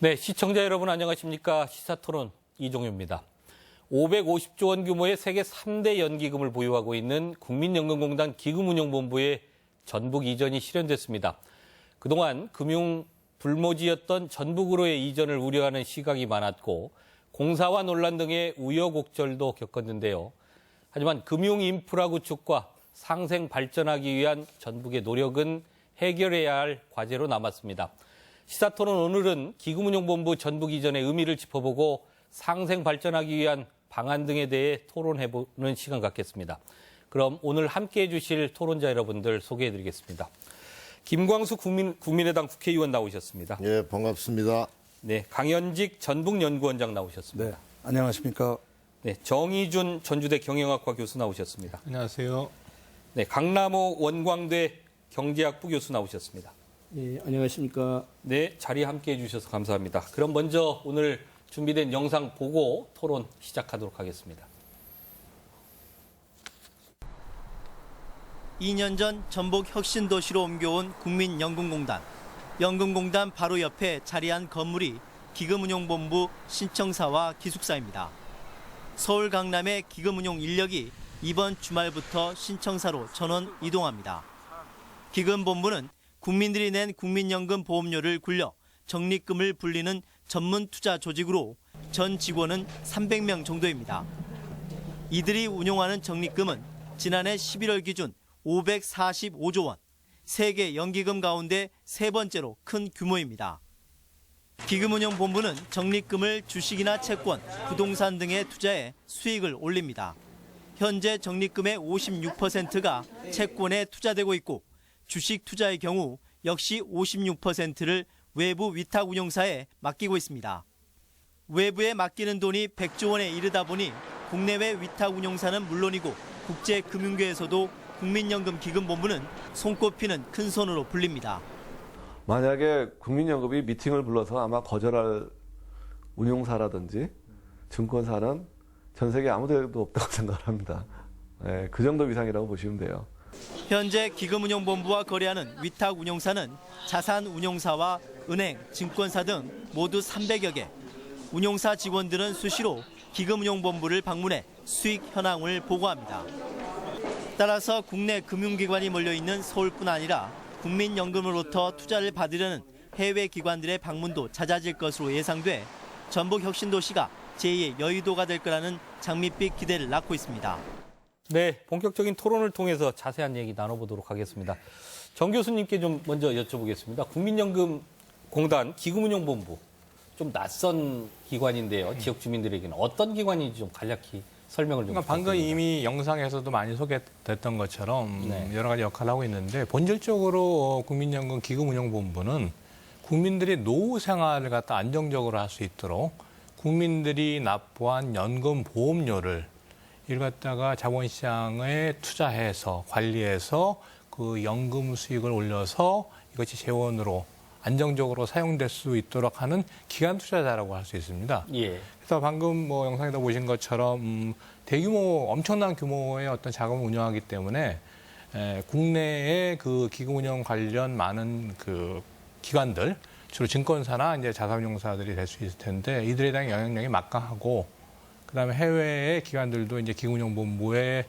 네, 시청자 여러분 안녕하십니까? 시사토론 이종효입니다. 550조 원 규모의 세계 3대 연기금을 보유하고 있는 국민연금공단 기금운용본부의 전북 이전이 실현됐습니다. 그동안 금융 불모지였던 전북으로의 이전을 우려하는 시각이 많았고 공사와 논란 등의 우여곡절도 겪었는데요. 하지만 금융 인프라 구축과 상생 발전하기 위한 전북의 노력은 해결해야 할 과제로 남았습니다. 시사토론 오늘은 기금운용본부 전북 이전의 의미를 짚어보고 상생 발전하기 위한 방안 등에 대해 토론해보는 시간 갖겠습니다. 그럼 오늘 함께해 주실 토론자 여러분들 소개해드리겠습니다. 김광수 국민의당 국회의원 나오셨습니다. 예, 반갑습니다. 네, 강현직 전북연구원장 나오셨습니다. 네, 안녕하십니까. 네, 정의준 전주대 경영학과 교수 나오셨습니다. 안녕하세요. 네, 강남호 원광대 경제학부 교수 나오셨습니다. 네, 안녕하십니까. 네, 자리 함께해 주셔서 감사합니다. 그럼 먼저 오늘 준비된 영상 보고 토론 시작하도록 하겠습니다. 2년 전 전북 혁신도시로 옮겨온 국민연금공단. 연금공단 바로 옆에 자리한 건물이 기금운용본부 신청사와 기숙사입니다. 서울 강남의 기금운용 인력이 이번 주말부터 신청사로 전원 이동합니다. 기금본부는 국민들이 낸 국민연금 보험료를 굴려 적립금을 불리는 전문 투자 조직으로 전 직원은 300명 정도입니다. 이들이 운용하는 적립금은 지난해 11월 기준 545조 원, 세계 연기금 가운데 세 번째로 큰 규모입니다. 기금운용본부는 적립금을 주식이나 채권, 부동산 등에 투자해 수익을 올립니다. 현재 적립금의 56%가 채권에 투자되고 있고 주식 투자의 경우 역시 56%를 외부 위탁운용사에 맡기고 있습니다. 외부에 맡기는 돈이 100조 원에 이르다 보니 국내외 위탁운용사는 물론이고 국제금융계에서도 국민연금기금본부는 손꼽히는 큰 손으로 불립니다. 만약에 국민연금이 미팅을 불러서 아마 거절할 운용사라든지 증권사는 전 세계 아무 데도 없다고 생각합니다. 네, 그 정도 위상이라고 보시면 돼요. 현재 기금운용본부와 거래하는 위탁운용사는 자산운용사와 은행, 증권사 등 모두 300여 개. 운용사 직원들은 수시로 기금운용본부를 방문해 수익 현황을 보고합니다. 따라서 국내 금융기관이 몰려있는 서울뿐 아니라 국민연금으로부터 투자를 받으려는 해외 기관들의 방문도 잦아질 것으로 예상돼 전북 혁신도시가 제2의 여의도가 될 거라는 장밋빛 기대를 낳고 있습니다. 네, 본격적인 토론을 통해서 자세한 얘기 나눠보도록 하겠습니다. 정 교수님께 좀 먼저 여쭤보겠습니다. 국민연금공단 기금운용본부, 좀 낯선 기관인데요. 지역 주민들에게는 어떤 기관인지 좀 간략히 설명을 좀 그러니까 방금 이미 영상에서도 많이 소개됐던 것처럼 네. 여러 가지 역할을 하고 있는데 본질적으로 국민연금 기금운용본부는 국민들이 노후 생활을 갖다 안정적으로 할 수 있도록 국민들이 납부한 연금 보험료를 이를 갖다가 자본시장에 투자해서 관리해서 그 연금 수익을 올려서 이것이 재원으로 안정적으로 사용될 수 있도록 하는 기관 투자자라고 할 수 있습니다. 예. 그래서 방금 뭐 영상에도 보신 것처럼 대규모 엄청난 규모의 어떤 자금을 운영하기 때문에 국내의 그 기금운용 관련 많은 그 기관들 주로 증권사나 이제 자산운용사들이 될 수 있을 텐데 이들에 대한 영향력이 막강하고 그다음에 해외의 기관들도 이제 기금운용본부의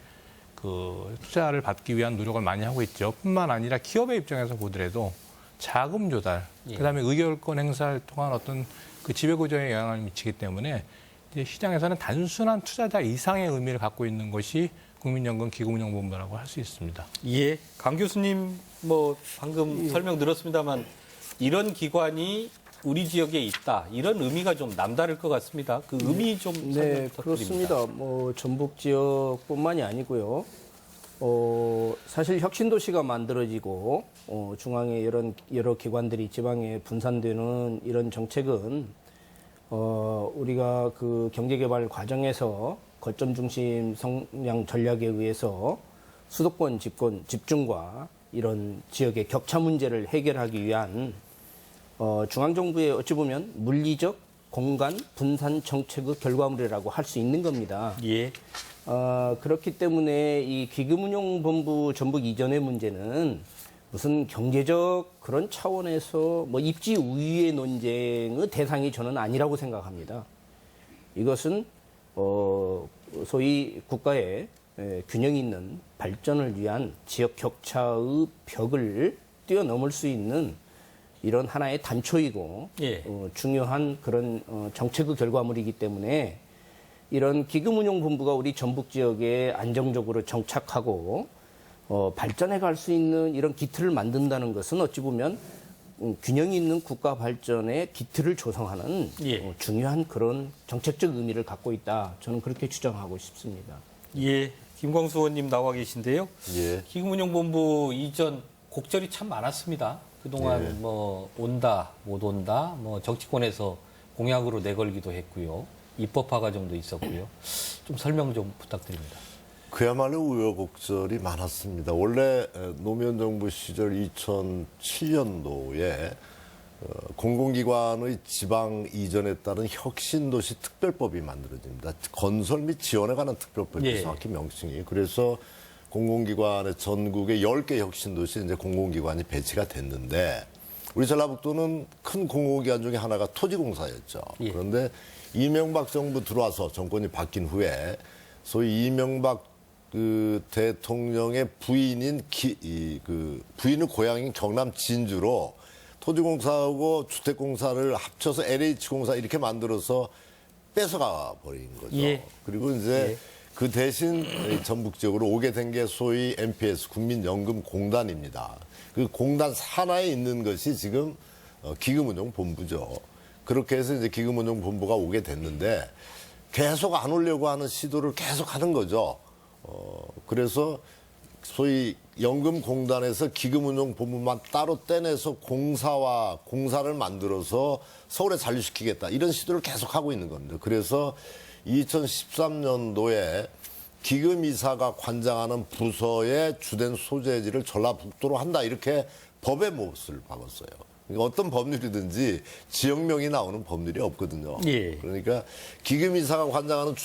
그 투자를 받기 위한 노력을 많이 하고 있죠. 뿐만 아니라 기업의 입장에서 보더라도 자금 조달, 그다음에 의결권 행사를 통한 어떤 그 지배구조에 영향을 미치기 때문에 이제 시장에서는 단순한 투자자 이상의 의미를 갖고 있는 것이 국민연금 기금운용본부라고 할 수 있습니다. 예. 강 교수님 뭐 방금 설명 들었습니다만 이런 기관이 우리 지역에 있다. 이런 의미가 좀 남다를 것 같습니다. 그 의미 좀 설명 네, 부탁드립니다. 그렇습니다. 뭐 전북 지역뿐만이 아니고요. 사실 혁신도시가 만들어지고 중앙에 여러 기관들이 지방에 분산되는 이런 정책은 우리가 그 경제개발 과정에서 거점 중심 성장 전략에 의해서 수도권 집중과 이런 지역의 격차 문제를 해결하기 위한 중앙정부의 어찌 보면 물리적 공간 분산 정책의 결과물이라고 할 수 있는 겁니다. 예. 그렇기 때문에 이 기금운용본부 전북 이전의 문제는 무슨 경제적 그런 차원에서 뭐 입지 우위의 논쟁의 대상이 저는 아니라고 생각합니다. 이것은 소위 국가의 균형 있는 발전을 위한 지역 격차의 벽을 뛰어넘을 수 있는 이런 하나의 단초이고 예. 중요한 그런 정책의 결과물이기 때문에 이런 기금운용본부가 우리 전북 지역에 안정적으로 정착하고 발전해 갈 수 있는 이런 기틀을 만든다는 것은 어찌 보면 균형이 있는 국가 발전의 기틀을 조성하는 예. 중요한 그런 정책적 의미를 갖고 있다. 저는 그렇게 추정하고 싶습니다. 예, 김광수 의원님 나와 계신데요. 예. 기금운용본부 이전 곡절이 참 많았습니다. 그동안 뭐 온다, 못 온다, 뭐 정치권에서 공약으로 내걸기도 했고요. 입법화 과정도 있었고요. 좀 설명 좀 부탁드립니다. 그야말로 우여곡절이 많았습니다. 원래 노무현 정부 시절 2007년도에 공공기관의 지방 이전에 따른 혁신도시 특별법이 만들어집니다. 건설 및 지원에 관한 특별법이 예. 정확히 명칭이. 그래서 공공기관의 전국에 10개 혁신도시 이제 공공기관이 배치가 됐는데 우리 전라북도는 큰 공공기관 중에 하나가 토지공사였죠. 예. 그런데 이명박 정부 들어와서 정권이 바뀐 후에 소위 이명박 대통령의 부인인 부인의 고향인 경남 진주로 토지공사하고 주택공사를 합쳐서 LH공사 이렇게 만들어서 뺏어가 버린 거죠. 예. 그리고 이제 그 대신 전북 지역으로 오게 된 게 소위 MPS 국민연금공단입니다. 그 공단 산하에 있는 것이 지금 기금운용본부죠. 그렇게 해서 이제 기금운용본부가 오게 됐는데 계속 안 오려고 하는 시도를 계속 하는 거죠. 그래서 소위 연금공단에서 기금운용본부만 따로 떼내서 공사를 만들어서 서울에 잔류시키겠다. 이런 시도를 계속 하고 있는 겁니다. 그래서 2013년도에 기금이사가 관장하는 부서의 주된 소재지를 전라북도로 한다. 이렇게 법의 몫을 박았어요. 그러니까 어떤 법률이든지 지역명이 나오는 법률이 없거든요. 예. 그러니까 기금이사가 관장하는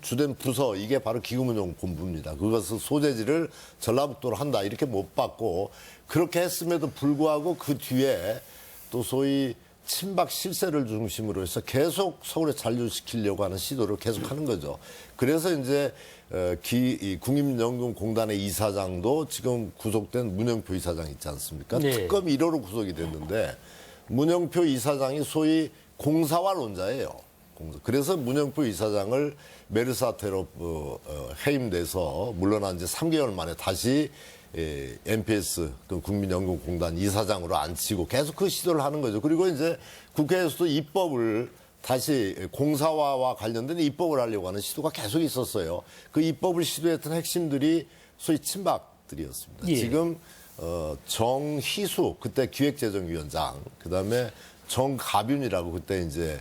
주된 부서 이게 바로 기금운용본부입니다. 그것을 소재지를 전라북도로 한다 이렇게 못 받고 그렇게 했음에도 불구하고 그 뒤에 또 소위 친박 실세를 중심으로 해서 계속 서울에 잔류시키려고 하는 시도를 계속하는 거죠. 그래서 이제 이 국민연금공단의 이사장도 지금 구속된 문영표 이사장 있지 않습니까? 네. 특검 1호로 구속이 됐는데 문영표 이사장이 소위 공사화론자예요. 그래서 문영표 이사장을 메르 사태로 해임돼서 물러난 지 3개월 만에 다시 MPS 그 국민연금공단 이사장으로 앉히고 계속 그 시도를 하는 거죠. 그리고 이제 국회에서도 입법을 다시 공사화와 관련된 입법을 하려고 하는 시도가 계속 있었어요. 그 입법을 시도했던 핵심들이 소위 친박들이었습니다. 예. 지금 정희수 그때 기획재정위원장, 그다음에 정가빈이라고 그때 이제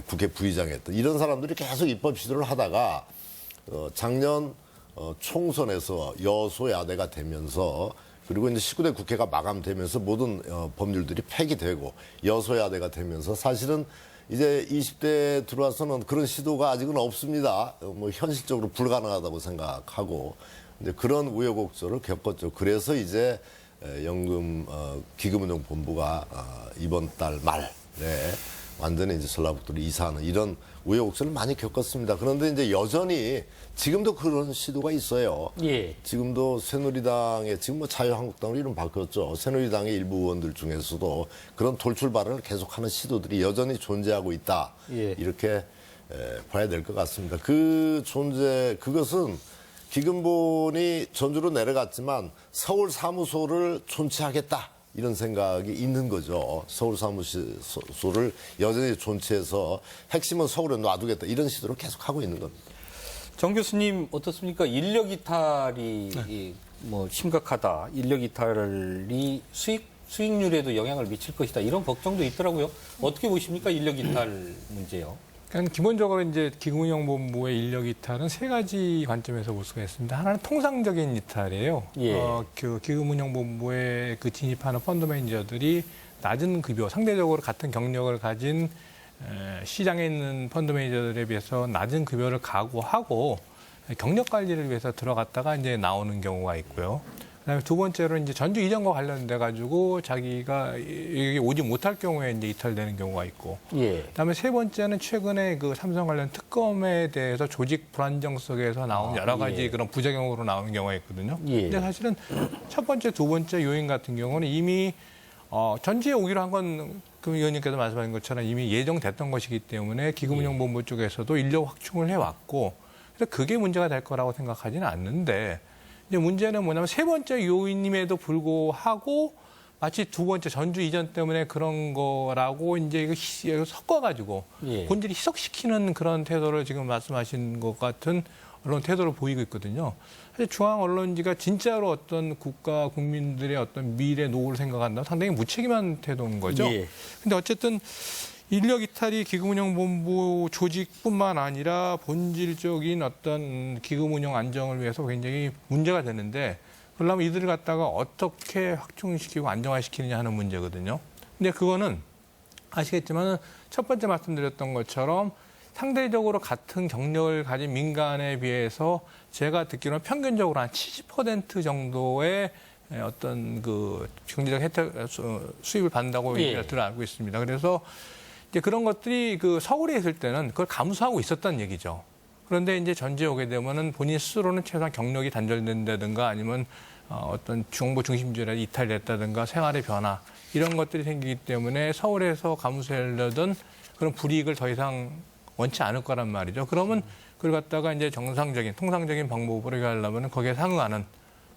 국회 부의장했던 이런 사람들이 계속 입법 시도를 하다가 작년 총선에서 여소야대가 되면서 그리고 이제 19대 국회가 마감되면서 모든 법률들이 폐기되고 여소야대가 되면서 사실은 이제 20대에 들어와서는 그런 시도가 아직은 없습니다. 뭐 현실적으로 불가능하다고 생각하고 이제 그런 우여곡절을 겪었죠. 그래서 이제 기금운용본부가 이번 달 말에 완전히 이제 전라북도로 이사하는 이런 우여곡절을 많이 겪었습니다. 그런데 이제 여전히 지금도 그런 시도가 있어요. 예. 지금도 새누리당의 지금 뭐 자유한국당으로 이름 바뀌었죠. 새누리당의 일부 의원들 중에서도 그런 돌출 발언을 계속하는 시도들이 여전히 존재하고 있다. 예. 이렇게 봐야 될 것 같습니다. 그것은 기금본이 전주로 내려갔지만 서울 사무소를 존치하겠다. 이런 생각이 있는 거죠. 서울 사무소를 여전히 존치해서 핵심은 서울에 놔두겠다. 이런 시도를 계속하고 있는 겁니다. 정 교수님 어떻습니까? 인력 이탈이 뭐 심각하다. 인력 이탈이 수익률에도 영향을 미칠 것이다. 이런 걱정도 있더라고요. 어떻게 보십니까? 인력 이탈 문제요. 그러니까 기본적으로 이제 기금운용본부의 인력 이탈은 세 가지 관점에서 볼 수가 있습니다. 하나는 통상적인 이탈이에요. 예. 그 기금운용본부에 그 진입하는 펀드 매니저들이 낮은 급여, 상대적으로 같은 경력을 가진 시장에 있는 펀드 매니저들에 비해서 낮은 급여를 각오하고 경력 관리를 위해서 들어갔다가 이제 나오는 경우가 있고요. 그다음에 두 번째로 이제 전주 이전과 관련돼 가지고 자기가 여기 오지 못할 경우에 이제 이탈되는 경우가 있고, 예. 그다음에 세 번째는 최근에 그 삼성 관련 특검에 대해서 조직 불안정 속에서 나온 여러 가지 예. 그런 부작용으로 나오는 경우가 있거든요. 예. 근데 사실은 첫 번째, 두 번째 요인 같은 경우는 이미 전주에 오기로 한 건 그 의원님께서 말씀하신 것처럼 이미 예정됐던 것이기 때문에 기금운용본부 쪽에서도 인력 확충을 해왔고, 그래서 그게 문제가 될 거라고 생각하지는 않는데, 이제 문제는 뭐냐면 세 번째 요인임에도 불구하고 마치 두 번째 전주 이전 때문에 그런 거라고 이제 이거 섞어가지고 예. 본질이 희석시키는 그런 태도를 지금 말씀하신 것 같은 언론 태도를 보이고 있거든요. 사실 중앙 언론지가 진짜로 어떤 국가 국민들의 어떤 미래 노후를 생각한다면 상당히 무책임한 태도인 거죠. 예. 근데 어쨌든 인력 이탈이 기금운용본부 조직뿐만 아니라 본질적인 어떤 기금운용 안정을 위해서 굉장히 문제가 되는데, 그러려면 이들을 갖다가 어떻게 확충시키고 안정화시키느냐 하는 문제거든요. 근데 그거는 아시겠지만 첫 번째 말씀드렸던 것처럼 상대적으로 같은 경력을 가진 민간에 비해서 제가 듣기로는 평균적으로 한 70% 정도의 어떤 그 경제적 혜택 수입을 받는다고 예. 얘기를 알고 있습니다. 그래서 이제 그런 것들이 그 서울에 있을 때는 그걸 감수하고 있었다는 얘기죠. 그런데 이제 전주에 오게 되면은 본인 스스로는 최소한 경력이 단절된다든가 아니면 어떤 정보 중심주의라 이탈됐다든가 생활의 변화 이런 것들이 생기기 때문에 서울에서 감수하려던 그런 불이익을 더 이상 원치 않을 거란 말이죠. 그러면 그걸 갖다가 이제 정상적인 통상적인 방법으로 하려면 거기에 상응하는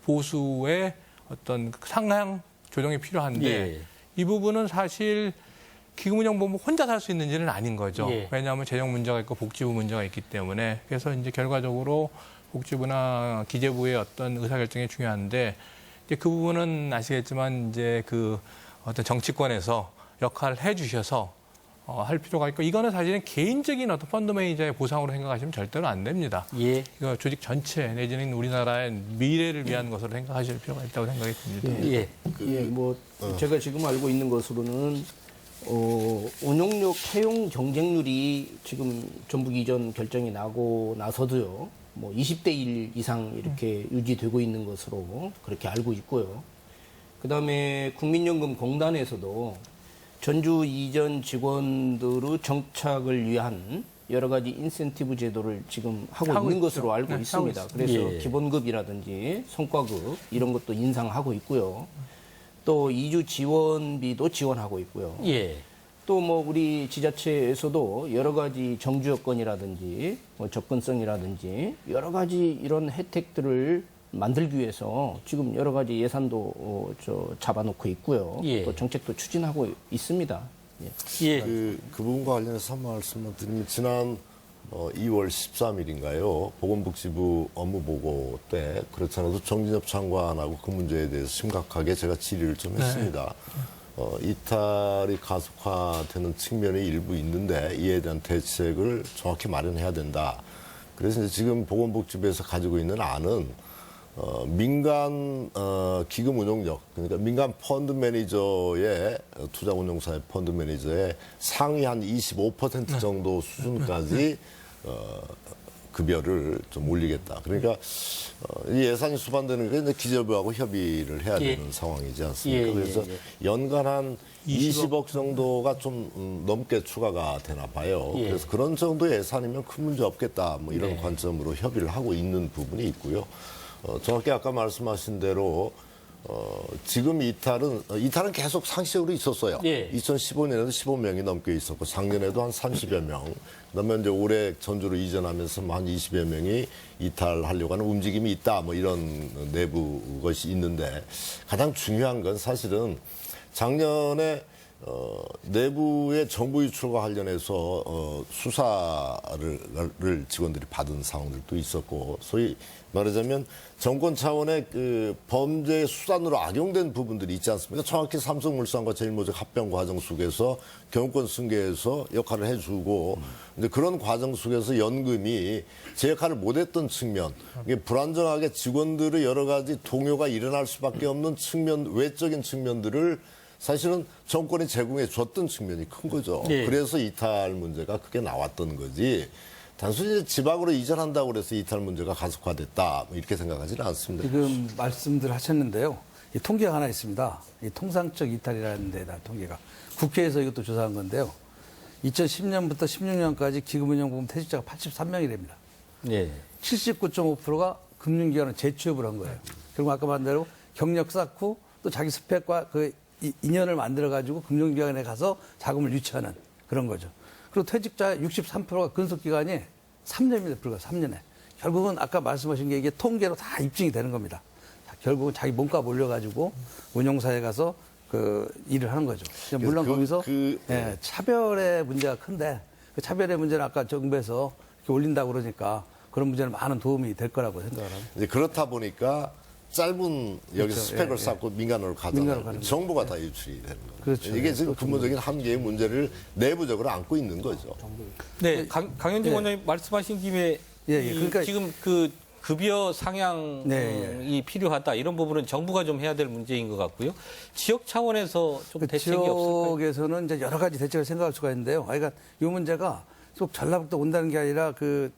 보수의 어떤 상향 조정이 필요한데 예. 이 부분은 사실 기금운용본부 혼자 살 수 있는 일은 아닌 거죠. 예. 왜냐하면 재정 문제가 있고 복지부 문제가 있기 때문에. 그래서 이제 결과적으로 복지부나 기재부의 어떤 의사결정이 중요한데, 이제 그 부분은 아시겠지만 이제 그 어떤 정치권에서 역할을 해주셔서 할 필요가 있고, 이거는 사실은 개인적인 어떤 펀드 매니저의 보상으로 생각하시면 절대로 안 됩니다. 예. 이거 조직 전체 내지는 우리나라의 미래를 위한 것으로 생각하실 필요가 있다고 생각이 듭니다. 예. 예. 뭐 제가 지금 알고 있는 것으로는 운용력 채용 경쟁률이 지금 전북 이전 결정이 나고 나서도요, 뭐 20대 1 이상 이렇게 유지되고 있는 것으로 그렇게 알고 있고요. 그 다음에 국민연금공단에서도 전주 이전 직원들의 정착을 위한 여러 가지 인센티브 제도를 지금 하고 있는 있죠. 것으로 알고 네, 있습니다. 하고 그래서 예. 기본급이라든지 성과급 이런 것도 인상하고 있고요. 또 이주 지원비도 지원하고 있고요. 예. 또 뭐 우리 지자체에서도 여러 가지 정주 여건이라든지 뭐 접근성이라든지 여러 가지 이런 혜택들을 만들기 위해서 지금 여러 가지 예산도 잡아놓고 있고요. 예. 또 정책도 추진하고 있습니다. 예. 예. 그 부분과 관련해서 한 말씀만 드리면 지난 2월 13일인가요? 보건복지부 업무보고 때 그렇지 않아도 정진엽 장관하고 그 문제에 대해서 심각하게 제가 질의를 좀 했습니다. 이탈이 가속화되는 측면이 일부 있는데 이에 대한 대책을 정확히 마련해야 된다. 그래서 이제 지금 보건복지부에서 가지고 있는 안은 민간 기금 운용력, 그러니까 민간 펀드 매니저의 투자 운용사의 펀드 매니저의 상위 한 25% 정도 수준까지 급여를 좀 올리겠다. 그러니까 이 예산이 수반되는 게 이제 기재부하고 협의를 해야 예. 되는 상황이지 않습니까? 예, 예, 그래서 예. 연간 한 20억 정도가 좀 넘게 추가가 되나 봐요. 예. 그래서 그런 정도의 예산이면 큰 문제 없겠다. 뭐 이런 네. 관점으로 협의를 하고 있는 부분이 있고요. 정확히 아까 말씀하신 대로 지금 이탈은 계속 상시적으로 있었어요. 예. 2015년에도 15명이 넘게 있었고 작년에도 한 30여 명. 그다음에 이제 올해 전주로 이전하면서 한 20여 명이 이탈하려고 하는 움직임이 있다. 뭐 이런 내부 것이 있는데 가장 중요한 건 사실은 작년에 내부의 정보 유출과 관련해서 수사를 직원들이 받은 상황들도 있었고, 소위 말하자면 정권 차원의 그 범죄 수단으로 악용된 부분들이 있지 않습니까? 정확히 삼성물산과 제일모직 합병 과정 속에서 경영권 승계해서 역할을 해주고, 근데 그런 과정 속에서 연금이 제 역할을 못했던 측면, 이게 불안정하게 직원들의 여러 가지 동요가 일어날 수밖에 없는 측면, 외적인 측면들을 사실은 정권이 제공해 줬던 측면이 큰 거죠. 네. 그래서 이탈 문제가 크게 나왔던 거지. 단순히 지방으로 이전한다고 그래서 이탈 문제가 가속화됐다 뭐 이렇게 생각하지는 않습니다. 지금 말씀들 하셨는데요. 이 통계가 하나 있습니다. 이 통상적 이탈이라는 데다 통계가. 국회에서 이것도 조사한 건데요. 2010년부터 16년까지 기금운용보험 퇴직자가 83명이랍니다. 예. 79.5%가 금융기관을 재취업을 한 거예요. 그리고 아까 말한 대로 경력 쌓고 또 자기 스펙과 그 인연을 만들어가지고 금융기관에 가서 자금을 유치하는 그런 거죠. 그리고 퇴직자 63%가 근속기간이 3년입니다. 불과 3년에. 결국은 아까 말씀하신 게 이게 통계로 다 입증이 되는 겁니다. 결국은 자기 몸값 올려가지고 운용사에 가서 그 일을 하는 거죠. 물론 거기서 예, 차별의 문제가 큰데 그 차별의 문제는 아까 정부에서 이렇게 올린다고 그러니까 그런 문제는 많은 도움이 될 거라고 생각을 합니다. 이제 그렇다 보니까 짧은 여기서 그렇죠. 스펙을 예, 쌓고 민간으로 민간으로 가잖아요. 가는 정부가 다 유출이 되는 거죠. 그렇죠. 이게 지금 예, 근본적인 한계의 문제를 내부적으로 안고 있는 거죠. 네, 강현중 원장님 말씀하신 김에 예, 그러니까 지금 그 급여 상향이 네, 필요하다 이런 부분은 정부가 좀 해야 될 문제인 것 같고요. 지역 차원에서 좀 그 대책이 없을까요? 지역에서는 이제 여러 가지 대책을 생각할 수가 있는데요. 그러니까 이 문제가 꼭 전라북도 온다는 게 아니라 그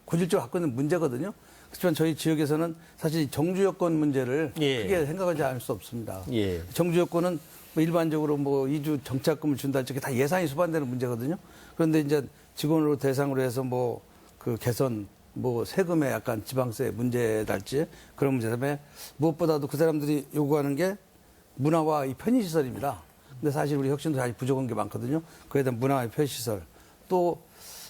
고질적으로 갖고 있는 문제거든요. 그렇지만 저희 지역에서는 사실 정주 여건 문제를 예. 크게 생각하지 않을 수 없습니다. 예. 정주 여건은 뭐 일반적으로 뭐 이주 정착금을 준다 할지 다 예산이 수반되는 문제거든요. 그런데 이제 직원으로 대상으로 해서 뭐 그 개선 뭐 세금에 약간 지방세 문제랄지 그런 문제 때문에 무엇보다도 그 사람들이 요구하는 게 문화와 이 편의시설입니다. 근데 사실 우리 혁신도 아직 부족한 게 많거든요. 그에 대한 문화와 편의시설. 또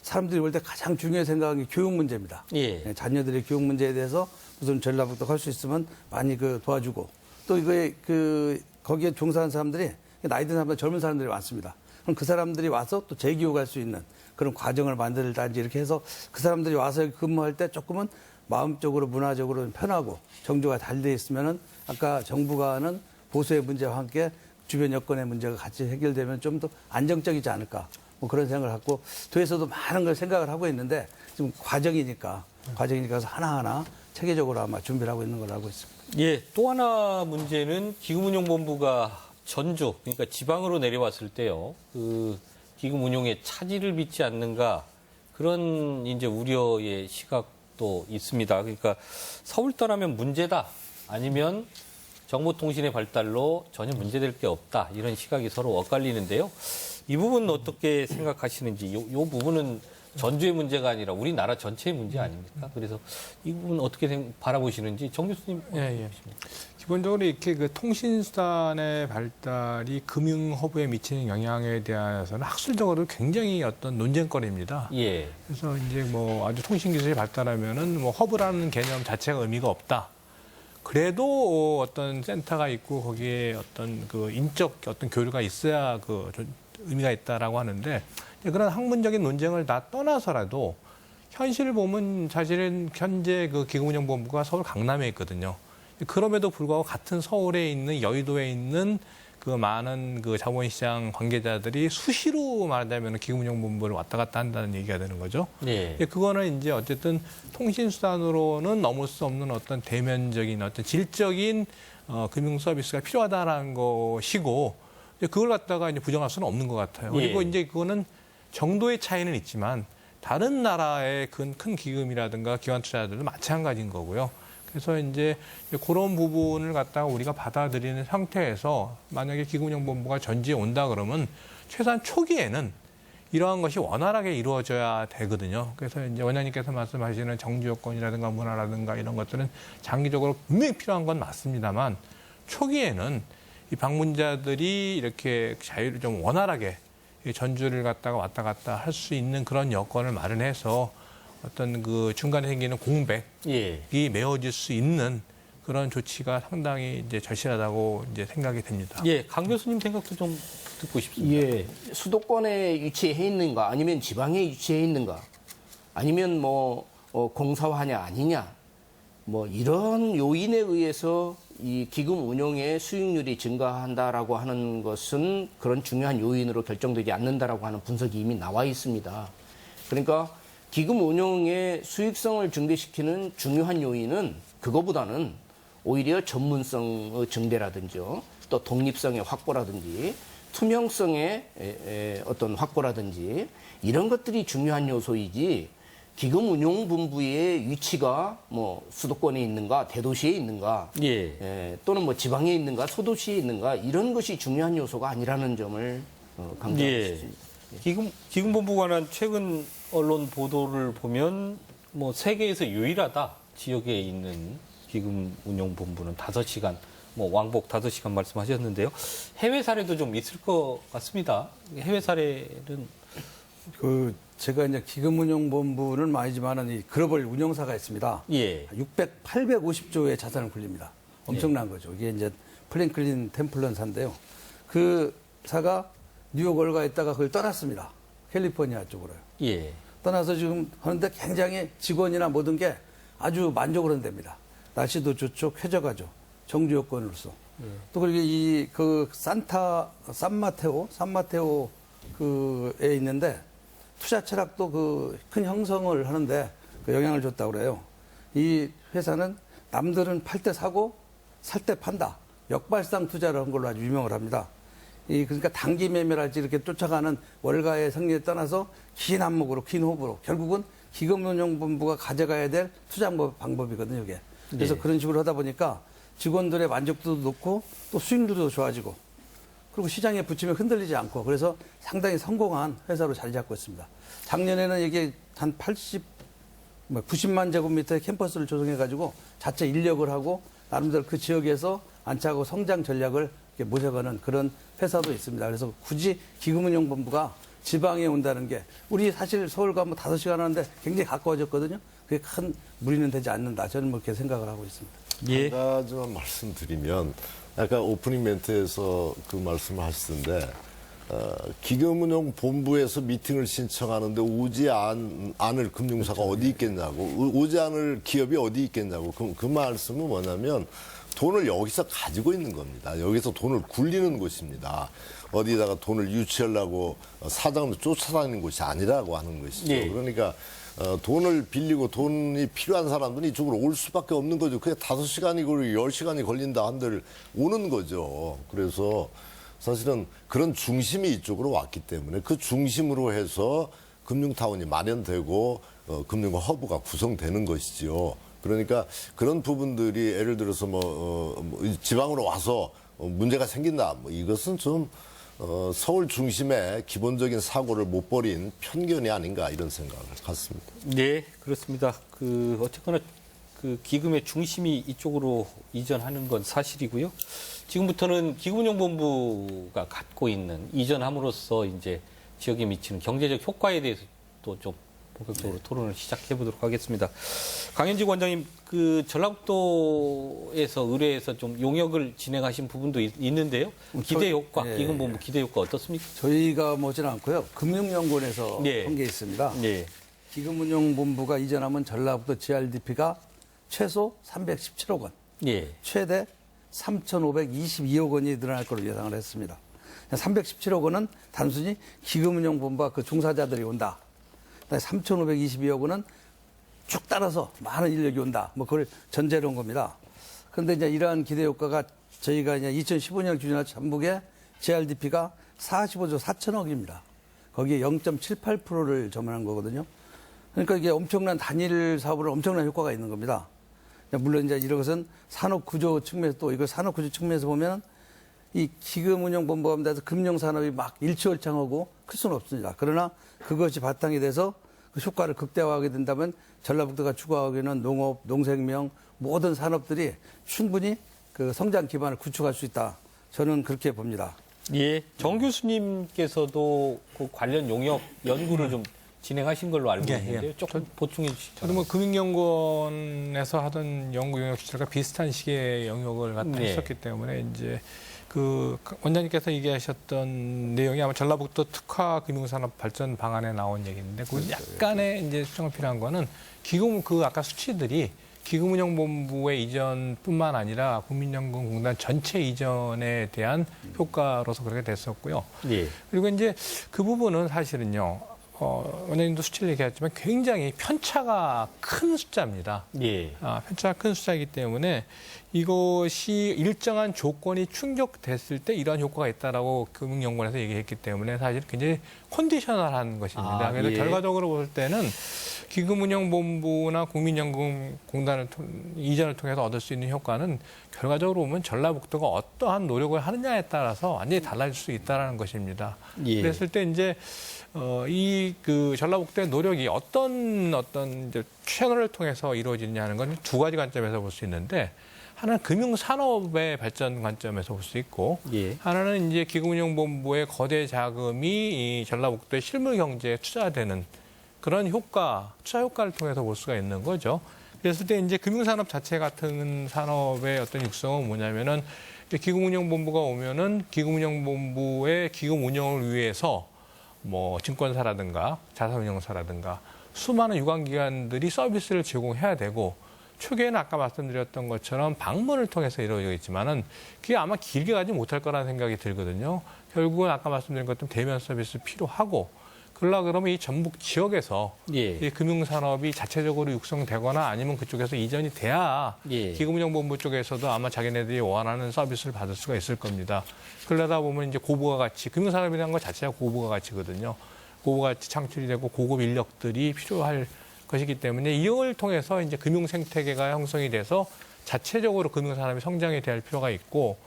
사람들이 올 때 가장 중요히 생각하는 게 교육 문제입니다. 예. 자녀들의 교육 문제에 대해서 무슨 전라북도 할 수 있으면 많이 그 도와주고 또 이거에 그 거기에 종사하는 사람들이 나이 든 사람들 젊은 사람들이 많습니다. 그럼 그 사람들이 와서 또 재교육할 수 있는 그런 과정을 만들다든지 이렇게 해서 그 사람들이 와서 근무할 때 조금은 마음적으로 문화적으로 편하고 정조가 잘 돼 있으면은 아까 정부가 하는 보수의 문제와 함께 주변 여건의 문제가 같이 해결되면 좀 더 안정적이지 않을까 뭐 그런 생각을 갖고 도에서도 많은 걸 생각을 하고 있는데 지금 과정이니까 그래서 하나하나 체계적으로 아마 준비를 하고 있는 걸로 알고 있습니다. 예, 또 하나 문제는 기금운용본부가 전주, 그러니까 지방으로 내려왔을 때요, 그 기금운용에 차질을 빚지 않는가 그런 이제 우려의 시각도 있습니다. 그러니까 서울 떠나면 문제다, 아니면 정보통신의 발달로 전혀 문제될 게 없다 이런 시각이 서로 엇갈리는데요. 이 부분은 어떻게 생각하시는지, 요 부분은 전주의 문제가 아니라 우리나라 전체의 문제 아닙니까? 그래서 이 부분 어떻게 바라보시는지 정 교수님. 예. 기본적으로 이렇게 그 통신수단의 발달이 금융허브에 미치는 영향에 대해서는 학술적으로 굉장히 어떤 논쟁거리입니다. 예. 그래서 이제 뭐 아주 통신기술이 발달하면은 뭐 허브라는 개념 자체가 의미가 없다. 그래도 어떤 센터가 있고 거기에 어떤 그 인적 어떤 교류가 있어야 그 의미가 있다라고 하는데 그런 학문적인 논쟁을 다 떠나서라도 현실을 보면 사실은 현재 그 기금운용본부가 서울 강남에 있거든요. 그럼에도 불구하고 같은 서울에 있는 여의도에 있는 그 많은 그 자본시장 관계자들이 수시로 말하자면 기금운용본부를 왔다 갔다 한다는 얘기가 되는 거죠. 예. 그거는 이제 어쨌든 통신수단으로는 넘을 수 없는 어떤 대면적인 어떤 질적인 금융 서비스가 필요하다라는 것이고 그걸 갖다가 이제 부정할 수는 없는 것 같아요. 그리고 예. 이제 그거는 정도의 차이는 있지만 다른 나라의 큰 기금이라든가 기관 투자자들도 마찬가지인 거고요. 그래서 이제 그런 부분을 갖다가 우리가 받아들이는 상태에서 만약에 기금운용본부가 전주에 온다 그러면 최소한 초기에는 이러한 것이 원활하게 이루어져야 되거든요. 그래서 이제 원장님께서 말씀하시는 정주 여건이라든가 문화라든가 이런 것들은 장기적으로 분명히 필요한 건 맞습니다만 초기에는 이 방문자들이 이렇게 자유를 좀 원활하게 전주를 갖다가 왔다 갔다 할 수 있는 그런 여건을 마련해서 어떤 그 중간에 생기는 공백이 예. 메워질 수 있는 그런 조치가 상당히 이제 절실하다고 이제 생각이 됩니다. 예, 강 교수님 생각도 좀 듣고 싶습니다. 예, 수도권에 위치해 있는가 아니면 지방에 위치해 있는가 아니면 뭐 공사화냐 아니냐 뭐 이런 요인에 의해서 이 기금 운용의 수익률이 증가한다라고 하는 것은 그런 중요한 요인으로 결정되지 않는다라고 하는 분석이 이미 나와 있습니다. 그러니까 기금 운용의 수익성을 증대시키는 중요한 요인은 그거보다는 오히려 전문성의 증대라든지 또 독립성의 확보라든지 투명성의 어떤 확보라든지 이런 것들이 중요한 요소이지 기금운용본부의 위치가 뭐 수도권에 있는가 대도시에 있는가 또는 뭐 지방에 있는가 소도시에 있는가 이런 것이 중요한 요소가 아니라는 점을 강조하고 싶습니다. 기금본부 관한 최근 언론 보도를 보면 뭐 세계에서 유일하다. 지역에 있는 기금운용본부는 5시간, 뭐 왕복 5시간 말씀하셨는데요. 해외 사례도 좀 있을 것 같습니다. 해외 사례는 제가 이제 기금운용본부는 아니지만은 이 글로벌 운용사가 있습니다. 850조의 자산을 굴립니다. 엄청난 거죠. 이게 이제 플랭클린 템플런사인데요. 그 사가 뉴욕 월가에 있다가 그걸 떠났습니다. 캘리포니아 쪽으로요. 떠나서 지금 하는데 굉장히 직원이나 모든 게 아주 만족을 한답니다. 날씨도 좋죠. 쾌적하죠. 정주 여건으로서. 또 그리고 산마테오 그에 있는데 투자 철학도 큰 형성을 하는데 영향을 줬다고 그래요. 이 회사는 남들은 팔 때 사고 살 때 판다. 역발상 투자를 한 걸로 아주 유명을 합니다. 그러니까 단기 매매랄지 이렇게 쫓아가는 월가의 성리에 떠나서 긴 안목으로, 긴 호흡으로 결국은 기금운용본부가 가져가야 될 투자 방법이거든요, 이게. 그래서 그런 식으로 하다 보니까 직원들의 만족도도 높고 또 수익률도 좋아지고 그리고 시장에 붙이면 흔들리지 않고 그래서 상당히 성공한 회사로 자리 잡고 있습니다. 작년에는 이게 한 90만 제곱미터의 캠퍼스를 조성해가지고 자체 인력을 하고 나름대로 그 지역에서 안착하고 성장 전략을 모셔가는 그런 회사도 있습니다. 그래서 굳이 기금운용본부가 지방에 온다는 게 우리 사실 서울 가면 5시간 하는데 굉장히 가까워졌거든요. 그게 큰 무리는 되지 않는다. 저는 뭐 그렇게 생각을 하고 있습니다. 한 가지만 말씀드리면 아까 오프닝 멘트에서 그 말씀을 하시던데 기금운용본부에서 미팅을 신청하는데 오지 않을 금융사가 어디 있겠냐고 오지 않을 기업이 어디 있겠냐고 그 말씀은 뭐냐면 돈을 여기서 가지고 있는 겁니다. 여기서 돈을 굴리는 곳입니다. 어디다가 돈을 유치하려고 사장으로 쫓아다니는 곳이 아니라고 하는 것이죠. 그러니까 돈을 빌리고 돈이 필요한 사람들은 이쪽으로 올 수밖에 없는 거죠. 그게 5시간이 걸리고 10시간이 걸린다 한들 오는 거죠. 그래서 사실은 그런 중심이 이쪽으로 왔기 때문에 그 중심으로 해서 금융타운이 마련되고 금융 허브가 구성되는 것이지요. 그러니까 그런 부분들이 예를 들어서 지방으로 와서 문제가 생긴다. 이것은 좀 서울 중심의 기본적인 사고를 못 버린 편견이 아닌가 이런 생각을 갖습니다. 네, 그렇습니다. 어쨌거나 기금의 중심이 이쪽으로 이전하는 건 사실이고요. 지금부터는 기금운용본부가 갖고 있는 이전함으로써 이제 지역에 미치는 경제적 효과에 대해서 또 좀 본격적으로 토론을 시작해 보도록 하겠습니다. 강현직 원장님, 전라북도에서 의뢰해서 좀 용역을 진행하신 부분도 있는데요. 기대 효과, 기금본부 기대 효과 어떻습니까? 저희가 뭐지는 않고요. 금융연구원에서 한 게 있습니다. 기금운용본부가 이전하면 전라북도 GRDP가 최소 317억 원, 최대 3,522억 원이 늘어날 것으로 예상을 했습니다. 317억 원은 단순히 기금운용본부와 그 종사자들이 온다. 3,522억 원은 쭉 따라서 많은 인력이 온다. 그걸 전제로 온 겁니다. 그런데 이제 이러한 기대 효과가 저희가 이제 2015년 기준으로 전북의 GRDP가 45조 4천억입니다. 거기에 0.78%를 점유한 거거든요. 그러니까 이게 엄청난 단일 사업으로 엄청난 효과가 있는 겁니다. 물론 이제 이것은 산업 구조 측면에서 또 이거 산업 구조 측면에서 보면 이 기금운용본부가 하면서 금융산업이 막 일취월장하고 클 수는 없습니다. 그러나 그것이 바탕이 돼서 그 효과를 극대화하게 된다면 전라북도가 추구하기는 농업, 농생명 모든 산업들이 충분히 그 성장 기반을 구축할 수 있다. 저는 그렇게 봅니다. 정 교수님께서도 그 관련 용역 연구를 좀 진행하신 걸로 알고 있는데요. 조금 보충해 주시죠. 저도 금융연구원에서 하던 연구 용역 시절과 비슷한 시기의 영역을 갖다 했었기 때문에 이제 원장님께서 얘기하셨던 내용이 아마 전라북도 특화 금융산업 발전 방안에 나온 얘기인데 그 약간의 이제 수정이 필요한 거는 아까 수치들이 기금운용본부의 이전뿐만 아니라 국민연금공단 전체 이전에 대한 효과로서 그렇게 됐었고요. 그리고 이제 그 부분은 사실은요. 원장님도 수치를 얘기했지만 굉장히 편차가 큰 숫자입니다. 편차가 큰 숫자이기 때문에 이것이 일정한 조건이 충족됐을 때 이러한 효과가 있다라고 금융연구원에서 얘기했기 때문에 사실 굉장히 컨디셔널한 것입니다. 그래서 예. 결과적으로 볼 때는 기금운용본부나 국민연금공단을 이전을 통해서 얻을 수 있는 효과는 결과적으로 보면 전라북도가 어떠한 노력을 하느냐에 따라서 완전히 달라질 수 있다라는 것입니다. 예. 그랬을 때 이제 이 그 전라북도의 노력이 어떤 이제 채널을 통해서 이루어지느냐는 건 두 가지 관점에서 볼 수 있는데, 하나는 금융산업의 발전 관점에서 볼 수 있고, 예. 하나는 이제 기금운용본부의 거대 자금이 이 전라북도의 실물 경제에 투자되는 그런 투자 효과를 통해서 볼 수가 있는 거죠. 그랬을 때 이제 금융산업 자체 같은 산업의 어떤 육성은 뭐냐면은 기금운용본부가 오면은 기금운용본부의 기금 운영을 위해서 뭐 증권사라든가 자산운용사라든가 수많은 유관기관들이 서비스를 제공해야 되고, 초기에는 아까 말씀드렸던 것처럼 방문을 통해서 이루어지겠지만은 그게 아마 길게 가지 못할 거라는 생각이 들거든요. 결국은 아까 말씀드린 것처럼 대면 서비스 필요하고, 그러면 이 전북 지역에서 예. 이 금융산업이 자체적으로 육성되거나 아니면 그쪽에서 이전이 돼야 예. 기금운용본부 쪽에서도 아마 자기네들이 원하는 서비스를 받을 수가 있을 겁니다. 그러다 보면 이제 고부가 가치, 금융산업이라는 것 자체가 고부가 가치거든요. 고부가 가치 창출이 되고 고급 인력들이 필요할 것이기 때문에 이걸 통해서 이제 금융 생태계가 형성이 돼서 자체적으로 금융산업이 성장이 될 필요가 있고,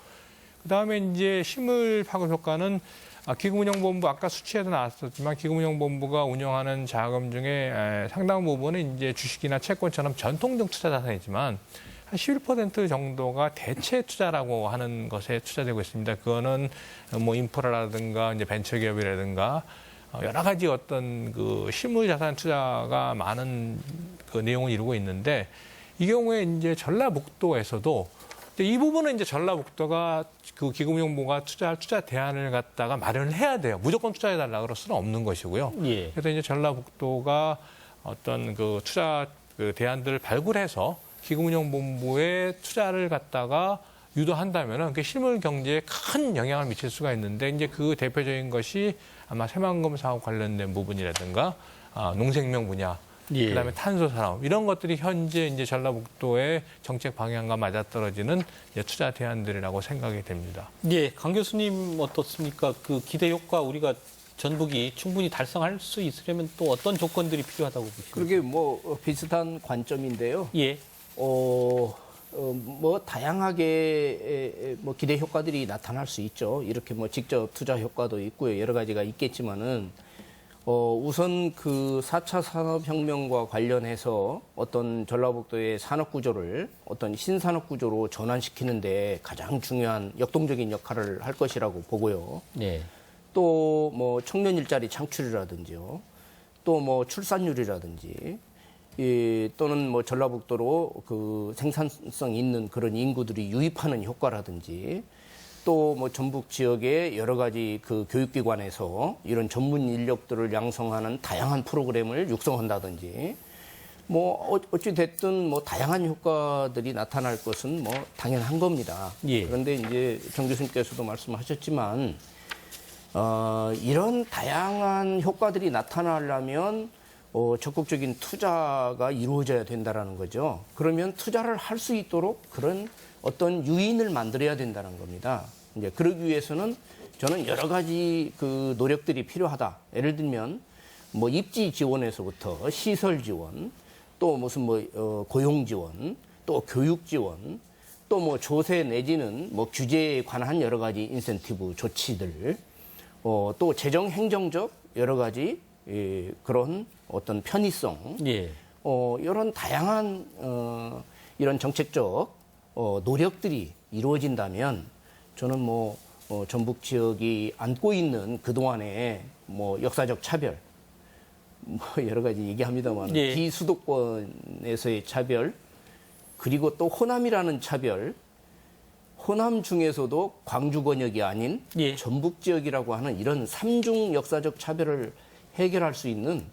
그다음에 이제 실물 파급 효과는 기금운용본부 아까 수치에도 나왔었지만 기금운용본부가 운영하는 자금 중에 상당 부분은 이제 주식이나 채권처럼 전통적 투자 자산이지만 한 11% 정도가 대체 투자라고 하는 것에 투자되고 있습니다. 그거는 뭐 인프라라든가 이제 벤처기업이라든가 여러 가지 어떤 그 실물 자산 투자가 많은 그 내용을 이루고 있는데, 이 경우에 이제 전라북도에서도 이 부분은 이제 전라북도가 그 기금운용부가 투자 대안을 갖다가 마련을 해야 돼요. 무조건 투자해달라 그럴 수는 없는 것이고요. 예. 그래서 이제 전라북도가 어떤 그 투자 그 대안들을 발굴해서 기금운용본부에 투자를 갖다가 유도한다면은 그 실물 경제에 큰 영향을 미칠 수가 있는데, 이제 그 대표적인 것이 아마 새만금 사업 관련된 부분이라든가 농생명 분야, 예. 그다음에 탄소 산업, 이런 것들이 현재 이제 전라북도의 정책 방향과 맞아떨어지는 이제 투자 대안들이라고 생각이 됩니다. 예, 강 교수님 어떻습니까? 그 기대 효과 우리가 전북이 충분히 달성할 수 있으려면 또 어떤 조건들이 필요하다고 보십니까? 그러게 뭐 비슷한 관점인데요. 예. 뭐 다양하게 뭐 기대 효과들이 나타날 수 있죠. 이렇게 뭐 직접 투자 효과도 있고요. 여러 가지가 있겠지만은 우선 그 4차 산업혁명과 관련해서 어떤 전라북도의 산업 구조를 어떤 신산업 구조로 전환시키는데 가장 중요한 역동적인 역할을 할 것이라고 보고요. 네. 또 뭐 청년 일자리 창출이라든지요. 또 뭐 출산율이라든지 또는 뭐 전라북도로 그 생산성 있는 그런 인구들이 유입하는 효과라든지, 또 뭐 전북 지역의 여러 가지 그 교육기관에서 이런 전문 인력들을 양성하는 다양한 프로그램을 육성한다든지, 뭐 어찌 됐든 뭐 다양한 효과들이 나타날 것은 뭐 당연한 겁니다. 예. 그런데 이제 정 교수님께서도 말씀하셨지만 이런 다양한 효과들이 나타나려면 적극적인 투자가 이루어져야 된다라는 거죠. 그러면 투자를 할 수 있도록 그런 어떤 유인을 만들어야 된다는 겁니다. 이제 그러기 위해서는 저는 여러 가지 그 노력들이 필요하다. 예를 들면 뭐 입지 지원에서부터 시설 지원, 또 무슨 뭐 고용 지원, 또 교육 지원, 또 뭐 조세 내지는 뭐 규제에 관한 여러 가지 인센티브 조치들, 또 재정 행정적 여러 가지 그런 어떤 편의성, 예. 이런 다양한 이런 정책적 노력들이 이루어진다면 저는 뭐 전북 지역이 안고 있는 그동안의 뭐 역사적 차별, 뭐 여러 가지 얘기합니다만 예. 비수도권에서의 차별, 그리고 또 호남이라는 차별, 호남 중에서도 광주 권역이 아닌 예. 전북 지역이라고 하는 이런 삼중 역사적 차별을 해결할 수 있는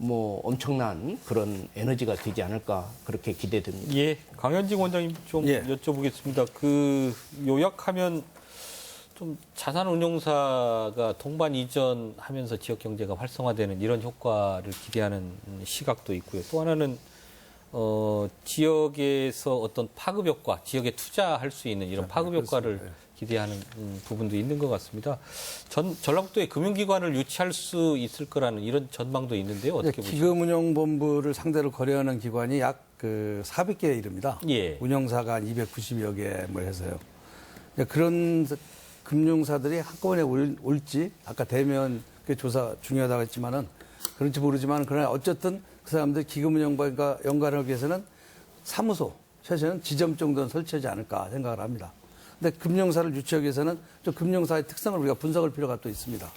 뭐 엄청난 그런 에너지가 되지 않을까 그렇게 기대됩니다. 예. 강현직 원장님 좀 예. 여쭤보겠습니다. 그 요약하면 좀 자산운용사가 동반 이전하면서 지역 경제가 활성화되는 이런 효과를 기대하는 시각도 있고요. 또 하나는 지역에서 어떤 파급 효과, 지역에 투자할 수 있는 이런 파급 효과를 기대하는 부분도 있는 것 같습니다. 전라북도에 금융기관을 유치할 수 있을 거라는 이런 전망도 있는데요. 어떻게 보십니까? 기금운용본부를 상대로 거래하는 기관이 약 400개에 이릅니다. 예. 운영사가 한 290여 개 뭐 해서요. 그런 금융사들이 한꺼번에 올지 아까 대면 그 조사 중요하다고 했지만은 그런지 모르지만 그러나 어쨌든 그 사람들 기금운용과 연관하기 위해서는 사무소 최소한 지점 정도는 설치하지 않을까 생각을 합니다. 근데 금융사를 유치하기 위해서는 좀 금융사의 특성을 우리가 분석할 필요가 또 있습니다.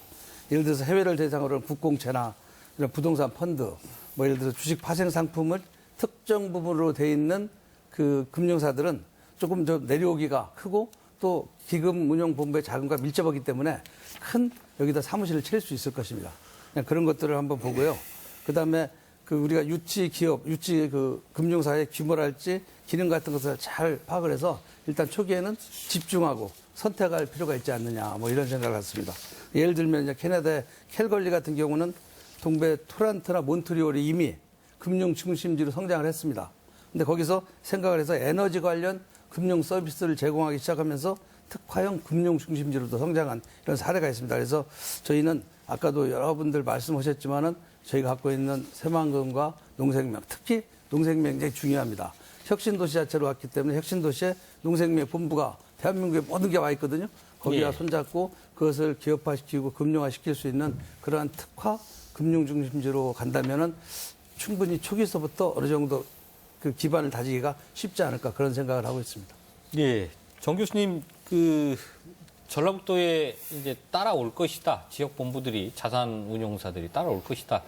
예를 들어서 해외를 대상으로 한 국공채나 이런 부동산 펀드, 뭐 예를 들어서 주식 파생 상품을 특정 부분으로 돼 있는 그 금융사들은 조금 더 내려오기가 크고 또 기금운용본부의 자금과 밀접하기 때문에 큰 여기다 사무실을 차릴 수 있을 것입니다. 그냥 그런 것들을 한번 보고요. 그다음에 그 우리가 유치 기업, 유치 그 금융사의 규모랄지 기능 같은 것을 잘 파악을 해서 일단 초기에는 집중하고 선택할 필요가 있지 않느냐 뭐 이런 생각을 갖습니다. 예를 들면 이제 캐나다의 캘걸리 같은 경우는 동배 토론토나 몬트리올이 이미 금융 중심지로 성장을 했습니다. 근데 거기서 생각을 해서 에너지 관련 금융 서비스를 제공하기 시작하면서 특화형 금융 중심지로도 성장한 이런 사례가 있습니다. 그래서 저희는 아까도 여러분들 말씀하셨지만은 저희가 갖고 있는 새만금과 농생명, 특히 농생명이 굉장히 중요합니다. 혁신도시 자체로 왔기 때문에 혁신도시에 농생명 본부가 대한민국에 모든 게 와 있거든요. 거기가 예. 손잡고 그것을 기업화시키고 금융화시킬 수 있는 그러한 특화 금융 중심지로 간다면은 충분히 초기서부터 어느 정도 그 기반을 다지기가 쉽지 않을까 그런 생각을 하고 있습니다. 예. 정 교수님, 전라북도에 이제 따라올 것이다. 지역 본부들이, 자산 운용사들이 따라올 것이다.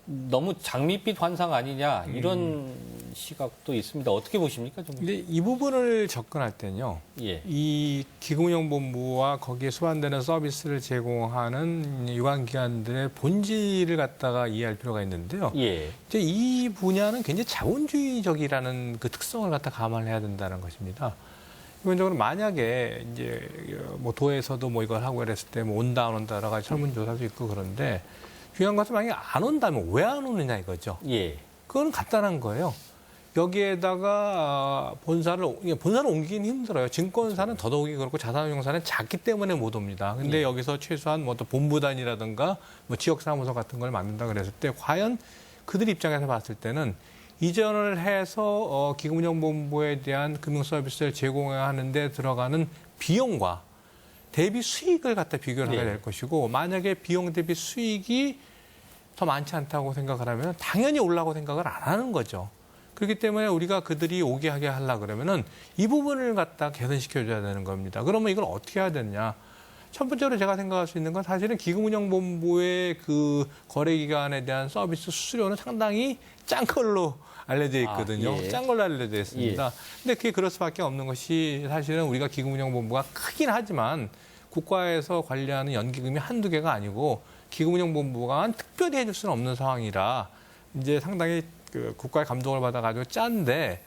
너무 장밋빛 환상 아니냐, 이런 시각도 있습니다. 어떻게 보십니까? 좀. 근데 이 부분을 접근할 때는요. 예. 이 기금운용본부와 거기에 수반되는 서비스를 제공하는 유관기관들의 본질을 갖다가 이해할 필요가 있는데요. 예. 이제 이 분야는 굉장히 자본주의적이라는 그 특성을 갖다 감안해야 된다는 것입니다. 기본적으로 만약에 이제 뭐 도에서도 뭐 이걸 하고 이랬을 때 뭐 온다 안 온다 여러 가지 설문조사도 있고 그런데 중요한 것은 만약에 안 온다면 왜 안 오느냐 이거죠. 예. 그건 간단한 거예요. 여기에다가 본사를 옮기긴 힘들어요. 증권사는 더더욱이 그렇고 자산운용사는 작기 때문에 못 옵니다. 근데 여기서 최소한 뭐 또 본부단이라든가 뭐 지역사무소 같은 걸 만든다 그랬을 때 과연 그들 입장에서 봤을 때는 이전을 해서 기금운용본부에 대한 금융서비스를 제공하는 데 들어가는 비용과 대비 수익을 갖다 비교를 하게 될 것이고 만약에 비용 대비 수익이 더 많지 않다고 생각을 하면 당연히 올라고 생각을 안 하는 거죠. 그렇기 때문에 우리가 그들이 오게 하게 하려고 그러면은 이 부분을 갖다 개선시켜줘야 되는 겁니다. 그러면 이걸 어떻게 해야 되느냐. 첫 번째로 제가 생각할 수 있는 건 사실은 기금운용본부의 그 거래기관에 대한 서비스 수수료는 상당히 짠 걸로 알려져 있거든요. 예. 짠 걸로 알려져 있습니다. 근데 그게 그럴 수밖에 없는 것이 사실은 우리가 기금운용본부가 크긴 하지만 국가에서 관리하는 연기금이 한두 개가 아니고 기금운용본부가 특별히 해줄 수는 없는 상황이라 이제 상당히 그 국가의 감독을 받아가지고 짠데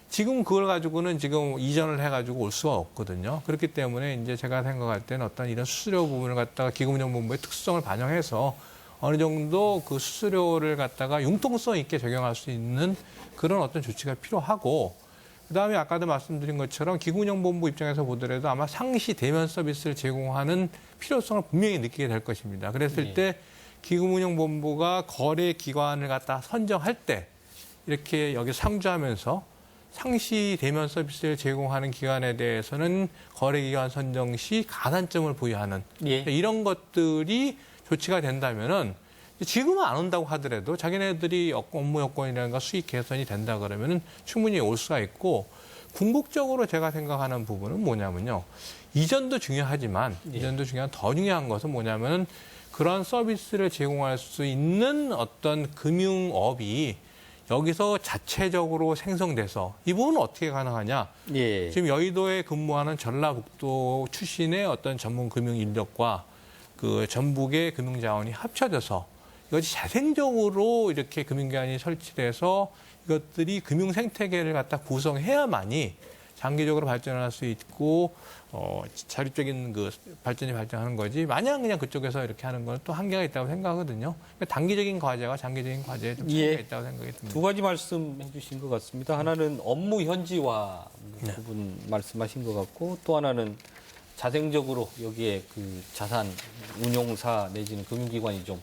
지금 그걸 가지고는 지금 이전을 해가지고 올 수가 없거든요. 그렇기 때문에 이제 제가 생각할 때는 어떤 이런 수수료 부분을 갖다가 기금운용본부의 특성을 반영해서 어느 정도 그 수수료를 갖다가 융통성 있게 적용할 수 있는 그런 어떤 조치가 필요하고 그다음에 아까도 말씀드린 것처럼 기금운용본부 입장에서 보더라도 아마 상시 대면 서비스를 제공하는 필요성을 분명히 느끼게 될 것입니다. 그랬을 때 기금운용본부가 거래 기관을 갖다 선정할 때 이렇게 여기 상주하면서 상시 대면 서비스를 제공하는 기관에 대해서는 거래기관 선정 시 가산점을 부여하는 이런 것들이 조치가 된다면은 지금은 안 온다고 하더라도 자기네들이 업무 여건이라든가 수익 개선이 된다 그러면은 충분히 올 수가 있고 궁극적으로 제가 생각하는 부분은 뭐냐면요. 이전도 중요하지만 이전도 중요한 더 중요한 것은 뭐냐면은 그런 서비스를 제공할 수 있는 어떤 금융업이 여기서 자체적으로 생성돼서 이 부분은 어떻게 가능하냐. 예. 지금 여의도에 근무하는 전라북도 출신의 어떤 전문 금융 인력과 그 전북의 금융 자원이 합쳐져서 이것이 재생적으로 이렇게 금융기관이 설치돼서 이것들이 금융 생태계를 갖다 구성해야만이 장기적으로 발전할 수 있고 자립적인 그 발전이 발전하는 거지 마냥 그냥 그쪽에서 이렇게 하는 건 또 한계가 있다고 생각하거든요. 그러니까 단기적인 과제와 장기적인 과제에 좀 차이가 있다고 생각이 듭니다. 두 가지 말씀해 주신 것 같습니다. 하나는 업무 현지화 부분 말씀하신 것 같고 또 하나는 자생적으로 여기에 그 자산 운용사 내지는 금융기관이 좀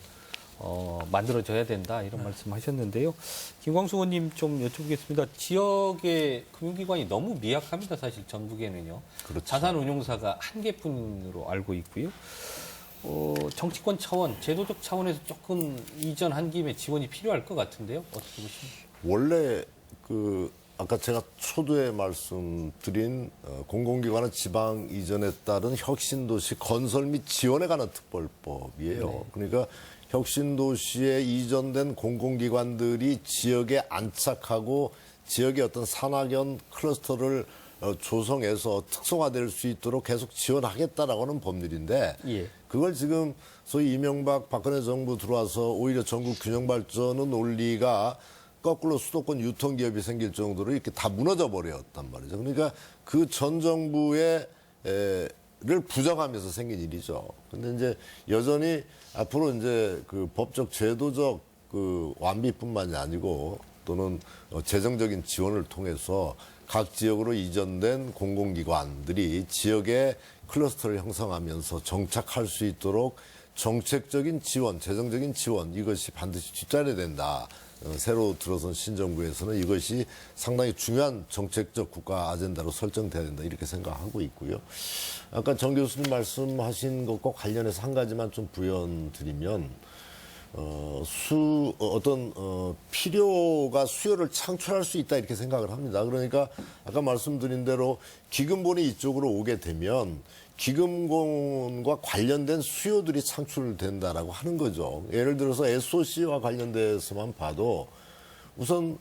만들어져야 된다 이런 말씀하셨는데요. 김광수 의원님 좀 여쭤보겠습니다. 지역의 금융기관이 너무 미약합니다. 사실 전북에는요. 그렇죠. 자산운용사가 한 개뿐으로 알고 있고요. 정치권 차원, 제도적 차원에서 조금 이전한 김에 지원이 필요할 것 같은데요. 어떻게 보십니까? 원래 아까 제가 초두에 말씀드린 공공기관은 지방 이전에 따른 혁신도시 건설 및 지원에 관한 특별법이에요. 그러니까 혁신도시에 이전된 공공기관들이 지역에 안착하고 지역의 어떤 산학연 클러스터를 조성해서 특성화될 수 있도록 계속 지원하겠다라고 하는 법률인데 예. 그걸 지금 소위 이명박 박근혜 정부 들어와서 오히려 전국 균형 발전의 논리가 거꾸로 수도권 유통기업이 생길 정도로 이렇게 다 무너져 버렸단 말이죠. 그러니까 그 전 정부의 를 부정하면서 생긴 일이죠. 근데 이제 여전히 앞으로 이제 그 법적 제도적 그 완비뿐만이 아니고 또는 재정적인 지원을 통해서 각 지역으로 이전된 공공기관들이 지역의 클러스터를 형성하면서 정착할 수 있도록 정책적인 지원, 재정적인 지원 이것이 반드시 뒷자리에 된다. 새로 들어선 신정부에서는 이것이 상당히 중요한 정책적 국가 아젠다로 설정돼야 된다 이렇게 생각하고 있고요. 아까 정 교수님 말씀하신 것과 관련해서 한 가지만 좀 부연 드리면 필요가 수요를 창출할 수 있다 이렇게 생각을 합니다. 그러니까 아까 말씀드린 대로 기금본이 이쪽으로 오게 되면 기금본과 관련된 수요들이 창출된다라고 하는 거죠. 예를 들어서 SOC와 관련돼서만 봐도 우선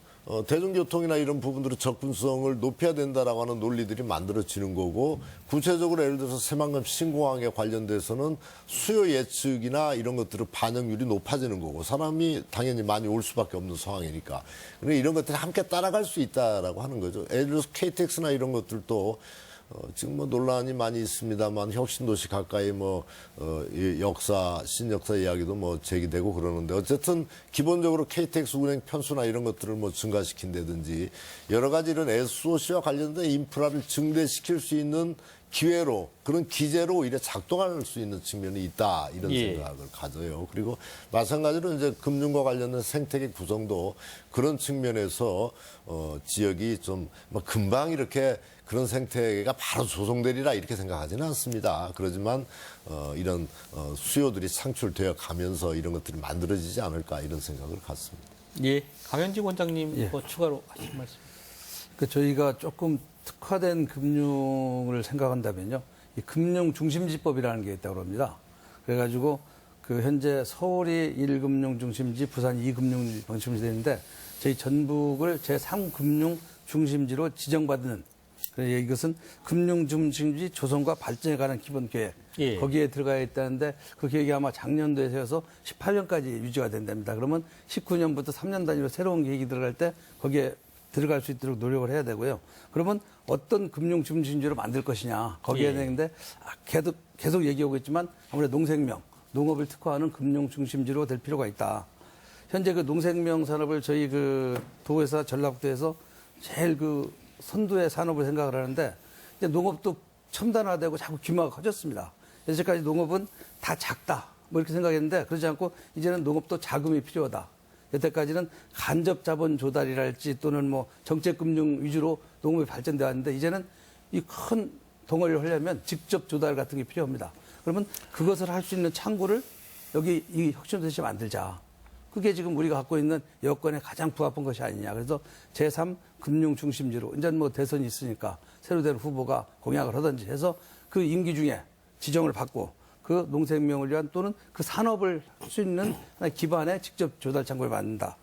대중교통이나 이런 부분들의 접근성을 높여야 된다라고 하는 논리들이 만들어지는 거고 구체적으로 예를 들어서 새만금 신공항에 관련돼서는 수요 예측이나 이런 것들의 반영률이 높아지는 거고 사람이 당연히 많이 올 수밖에 없는 상황이니까 그러니까 이런 것들이 함께 따라갈 수 있다라고 하는 거죠. 예를 들어서 KTX나 이런 것들도 지금 뭐 논란이 많이 있습니다만 혁신도시 가까이 역사, 신역사 이야기도 제기되고 그러는데 어쨌든 기본적으로 KTX 운행 편수나 이런 것들을 증가시킨다든지 여러 가지 이런 SOC와 관련된 인프라를 증대시킬 수 있는 기회로 그런 기제로 오히려 작동할 수 있는 측면이 있다 이런 생각을 가져요. 그리고 마찬가지로 이제 금융과 관련된 생태계 구성도 그런 측면에서 지역이 좀 금방 이렇게 그런 생태계가 바로 조성되리라 이렇게 생각하지는 않습니다. 그렇지만 이런 수요들이 창출되어 가면서 이런 것들이 만들어지지 않을까 이런 생각을 갖습니다. 예, 강현직 원장님 추가로 하실 말씀. 저희가 조금 특화된 금융을 생각한다면요, 이 금융 중심지법이라는 게 있다고 합니다. 그래가지고 현재 서울이 1금융 중심지, 부산 2금융 중심지 되는데 저희 전북을 제3금융 중심지로 지정받는. 이것은 금융 중심지 조성과 발전에 관한 기본 계획. 예. 거기에 들어가 있다는데 그 계획이 아마 작년도에 세워서 18년까지 유지가 된답니다. 그러면 19년부터 3년 단위로 새로운 계획이 들어갈 때 거기에 들어갈 수 있도록 노력을 해야 되고요. 그러면 어떤 금융 중심지로 만들 것이냐 거기에 되는데 계속 얘기하고 있지만 아무래도 농생명, 농업을 특화하는 금융 중심지로 될 필요가 있다. 현재 농생명 산업을 저희 도에서 전라북도에서 제일 선두의 산업을 생각을 하는데 이제 농업도 첨단화되고 자꾸 규모가 커졌습니다. 여태까지 농업은 다 작다 이렇게 생각했는데 그렇지 않고 이제는 농업도 자금이 필요하다. 여태까지는 간접 자본 조달이랄지 또는 정책금융 위주로 농업이 발전되어 왔는데 이제는 이 큰 덩어리를 하려면 직접 조달 같은 게 필요합니다. 그러면 그것을 할 수 있는 창구를 여기 이 혁신도시에 만들자. 그게 지금 우리가 갖고 있는 여건에 가장 부합한 것이 아니냐. 그래서 제3 금융 중심지로 이제 대선이 있으니까 새로 된 후보가 공약을 하든지 해서 그 임기 중에 지정을 받고 그 농생명을 위한 또는 그 산업을 할 수 있는 하나의 기반의 직접 조달 창구를 만든다.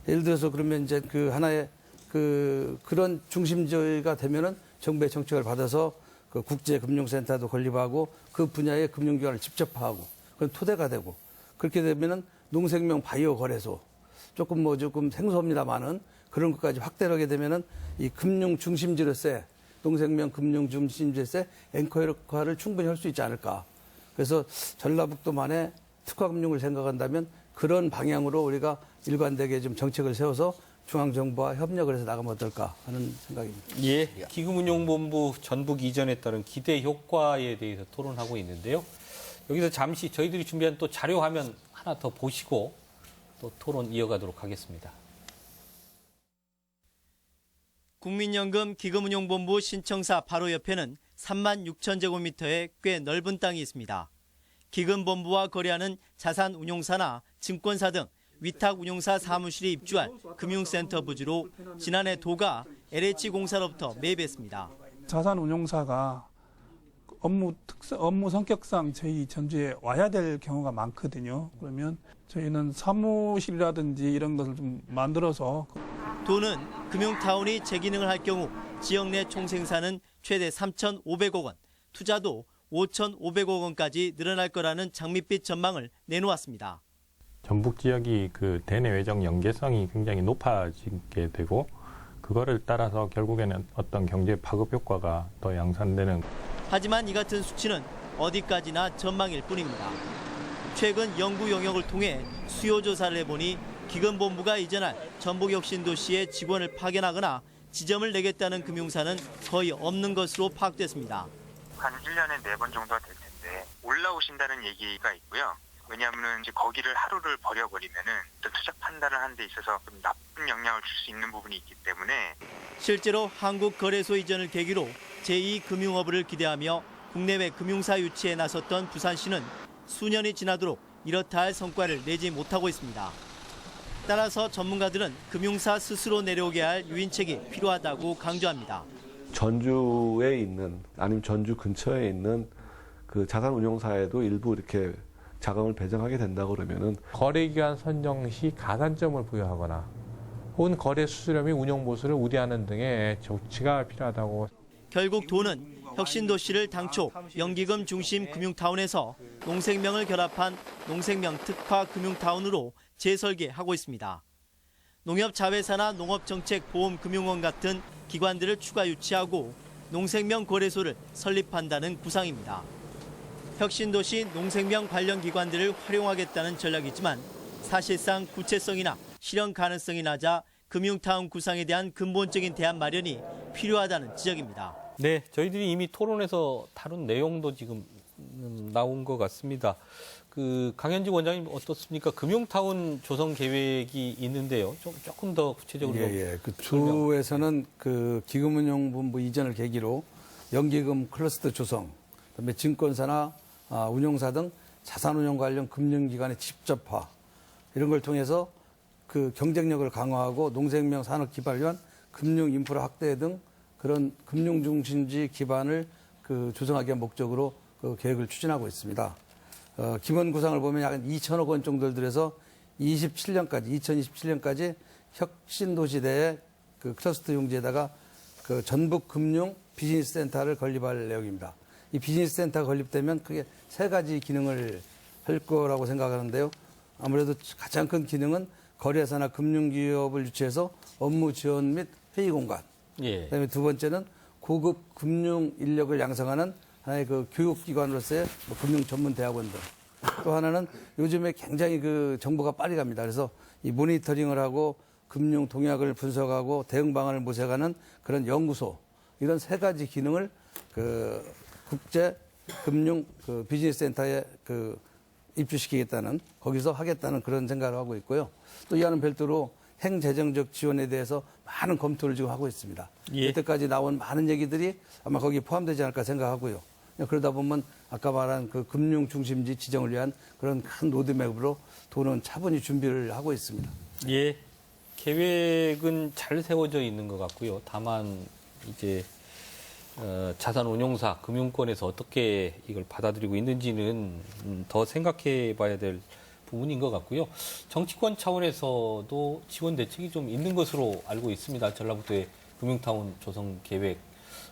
예를 들어서 그러면 이제 하나의 그런 중심지가 되면은 정부의 정책을 받아서 국제금융센터도 건립하고 그 분야의 금융기관을 직접 하고 그건 토대가 되고 그렇게 되면은 농생명 바이오 거래소 조금 생소합니다만은 그런 것까지 확대를 하게 되면은 이 금융 중심지로서의 농생명 금융중심지에서의 앵커 역할을 충분히 할 수 있지 않을까. 그래서 전라북도만의 특화금융을 생각한다면 그런 방향으로 우리가 일관되게 좀 정책을 세워서 중앙정부와 협력을 해서 나가면 어떨까 하는 생각입니다. 예, 기금운용본부 전북 이전에 따른 기대 효과에 대해서 토론하고 있는데요. 여기서 잠시 저희들이 준비한 또 자료 화면 하나 더 보시고 또 토론 이어가도록 하겠습니다. 국민연금 기금운용본부 신청사 바로 옆에는 36,000제곱미터의 꽤 넓은 땅이 있습니다. 기금본부와 거래하는 자산운용사나 증권사 등 위탁운용사 사무실이 입주할 금융센터 부지로 지난해 도가 LH공사로부터 매입했습니다. 자산운용사가 업무 성격상 저희 전주에 와야 될 경우가 많거든요. 그러면 저희는 사무실이라든지 이런 것을 좀 만들어서 도는 금융타운이 재기능을 할 경우 지역 내 총생산은 최대 3,500억 원, 투자도 5,500억 원까지 늘어날 거라는 장밋빛 전망을 내놓았습니다. 전북 지역이 그 대내 외적 연계성이 굉장히 높아지게 되고 그거를 따라서 결국에는 어떤 경제 파급 효과가 더 양산되는. 하지만 이 같은 수치는 어디까지나 전망일 뿐입니다. 최근 연구 영역을 통해 수요 조사를 해보니 기금본부가 이전할 전북혁신도시의 직원을 파견하거나 지점을 내겠다는 금융사는 거의 없는 것으로 파악됐습니다. 한 1년에 4번 정도가 될 텐데 올라오신다는 얘기가 있고요. 왜냐하면 이제 거기를 하루를 버려버리면은 투자 판단을 하는 데 있어서 좀 나쁜 영향을 줄 수 있는 부분이 있기 때문에 실제로 한국거래소 이전을 계기로 제2금융허브를 기대하며 국내외 금융사 유치에 나섰던 부산시는 수년이 지나도록 이렇다 할 성과를 내지 못하고 있습니다. 따라서 전문가들은 금융사 스스로 내려오게 할 유인책이 필요하다고 강조합니다. 전주에 있는 아니면 전주 근처에 있는 그 자산운용사에도 일부 이렇게 자금을 배정하게 된다 그러면은 거래기간 선정 시 가산점을 부여하거나 혹은 거래 수수료 및 운용 보수를 우대하는 등의 조치가 필요하다고. 결국 도는 혁신도시를 당초 연기금 중심 금융타운에서 농생명을 결합한 농생명 특화 금융타운으로 재설계하고 있습니다. 농협자회사나 농업정책보험금융원 같은 기관들을 추가 유치하고 농생명 거래소를 설립한다는 구상입니다. 혁신도시 농생명 관련 기관들을 활용하겠다는 전략이지만 사실상 구체성이나 실현 가능성이 낮아 금융타운 구상에 대한 근본적인 대안 마련이 필요하다는 지적입니다. 네, 저희들이 이미 토론에서 다룬 내용도 지금 나온 것 같습니다. 그 강현지 원장님 어떻습니까? 금융타운 조성 계획이 있는데요. 조금 더 구체적으로. 그 주에서는 그 기금운용본부 이전을 계기로 연기금 클러스터 조성, 그다음에 증권사나 운용사 등 자산운용 관련 금융기관의 직접화 이런 걸 통해서 그 경쟁력을 강화하고 농생명 산업 기반을 위한 금융 인프라 확대 등 그런 금융 중심지 기반을 그 조성하기 위한 목적으로 그 계획을 추진하고 있습니다. 기본 구상을 보면 약 2천억 원 정도를 들여서 2027년까지 혁신도시 내에 그 클러스터 용지에다가 그 전북 금융 비즈니스 센터를 건립할 내용입니다. 이 비즈니스 센터가 건립되면 크게 세 가지 기능을 할 거라고 생각하는데요. 아무래도 가장 큰 기능은 거래사나 금융기업을 유치해서 업무 지원 및 회의 공간. 그다음에 두 번째는 고급 금융 인력을 양성하는 하나의 그 교육기관으로서의 금융 전문 대학원들. 또 하나는 요즘에 굉장히 그 정보가 빨리 갑니다. 그래서 이 모니터링을 하고 금융 동향을 분석하고 대응 방안을 모색하는 그런 연구소. 이런 세 가지 기능을 그 국제 금융 그 비즈니스 센터에 그 입주시키겠다는 거기서 하겠다는 그런 생각을 하고 있고요. 또 이와는 별도로 행재정적 지원에 대해서 많은 검토를 지금 하고 있습니다. 이때까지 나온 많은 얘기들이 아마 거기에 포함되지 않을까 생각하고요. 그러다 보면 아까 말한 그 금융 중심지 지정을 위한 그런 큰 로드맵으로 도는 차분히 준비를 하고 있습니다. 예, 계획은 잘 세워져 있는 것 같고요. 다만 이제 자산운용사, 금융권에서 어떻게 이걸 받아들이고 있는지는 더 생각해 봐야 될 부분인 것 같고요. 정치권 차원에서도 지원 대책이 좀 있는 것으로 알고 있습니다. 전라북도의 금융타운 조성 계획,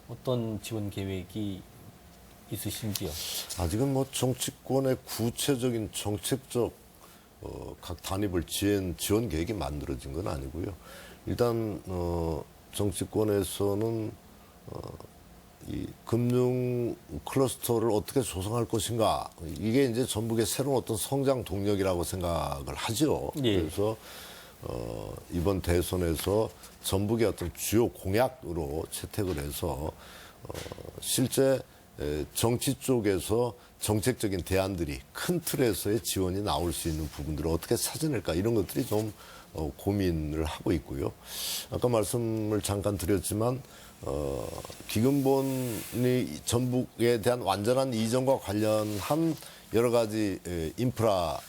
어떤 지원 계획이 있으신지요? 아직은 뭐 정치권의 구체적인 정책적 각 단위별 지원 계획이 만들어진 건 아니고요. 일단 정치권에서는 이 금융 클러스터를 어떻게 조성할 것인가 이게 이제 전북의 새로운 어떤 성장 동력이라고 생각을 하죠. 예. 그래서 이번 대선에서 전북의 어떤 주요 공약으로 채택을 해서 실제 정치 쪽에서 정책적인 대안들이 큰 틀에서의 지원이 나올 수 있는 부분들을 어떻게 찾아낼까 이런 것들이 좀 고민을 하고 있고요. 아까 말씀을 잠깐 드렸지만 기금본이 전북에 대한 완전한 이전과 관련한 여러 가지 인프라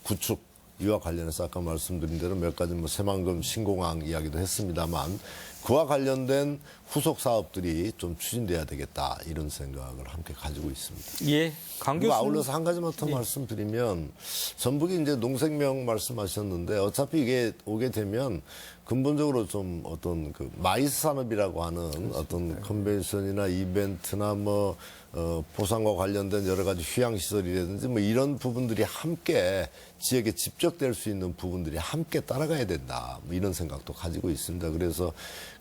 구축 이와 관련해서 아까 말씀드린 대로 몇 가지 뭐 새만금 신공항 이야기도 했습니다만 그와 관련된 후속 사업들이 좀 추진돼야 되겠다 이런 생각을 함께 가지고 있습니다. 예, 강 교수님. 아울러서 한 가지만 더 말씀드리면 전북이 이제 농생명 말씀하셨는데 어차피 이게 오게 되면 근본적으로 좀 어떤 그 마이스 산업이라고 하는 어떤 컨벤션이나 이벤트나 뭐 보상과 관련된 여러 가지 휴양시설이라든지 뭐 이런 부분들이 함께 지역에 집적될 수 있는 부분들이 함께 따라가야 된다. 뭐 이런 생각도 가지고 있습니다. 그래서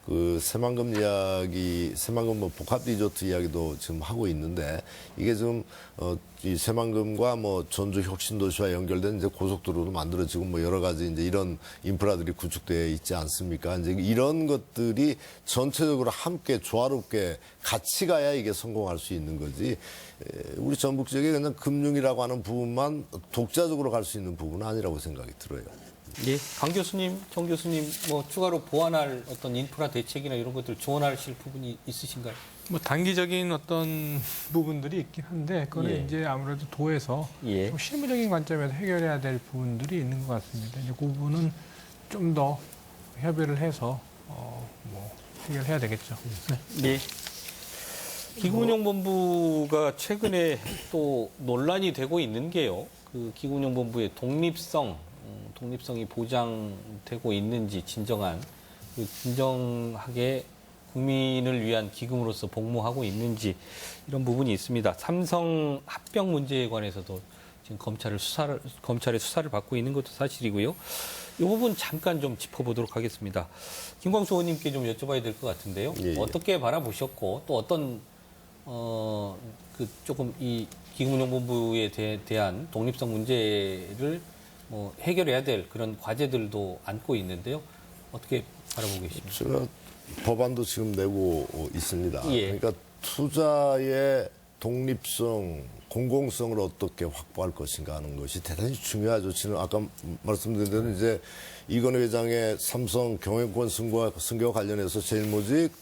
그 새만금 이야기, 새만금 뭐 복합 리조트 이야기도 지금 하고 있는데 이게 좀 이 새만금과 뭐 전주 혁신도시와 연결된 이제 고속도로도 만들어지고 뭐 여러 가지 이제 이런 인프라들이 구축되어 있지 않습니까? 이제 이런 것들이 전체적으로 함께 조화롭게 같이 가야 이게 성공할 수 있는 거지. 우리 전북 지역에 그냥 금융이라고 하는 부분만 독자적으로 갈 수 있는 부분은 아니라고 생각이 들어요. 예, 강 교수님, 정 교수님, 뭐 추가로 보완할 어떤 인프라 대책이나 이런 것들 조언하실 부분이 있으신가요? 뭐 단기적인 어떤 부분들이 있긴 한데 그거는 예. 이제 아무래도 도에서 예. 좀 실무적인 관점에서 해결해야 될 부분들이 있는 것 같습니다. 이제 그 부분은 좀 더 협의를 해서 뭐 해결해야 되겠죠. 네. 예. 기금운용본부가 최근에 또 논란이 되고 있는 게요. 그 기금운용본부의 독립성이 보장되고 있는지 진정한 진정하게 국민을 위한 기금으로서 복무하고 있는지 이런 부분이 있습니다. 삼성 합병 문제에 관해서도 지금 검찰의 수사를 받고 있는 것도 사실이고요. 이 부분 잠깐 좀 짚어보도록 하겠습니다. 김광수 의원님께 좀 여쭤봐야 될 것 같은데요. 예, 예. 어떻게 바라보셨고 또 어떤 그 조금 이 기금운용본부에 대한 독립성 문제를 뭐 해결해야 될 그런 과제들도 안고 있는데요. 어떻게 바라보고 계십니까? 제가 법안도 지금 내고 있습니다. 예. 그러니까 투자의 독립성, 공공성을 어떻게 확보할 것인가 하는 것이 대단히 중요하죠. 지금 아까 말씀드린 대로 이제 이건희 회장의 삼성 경영권 승계와 관련해서 제일모직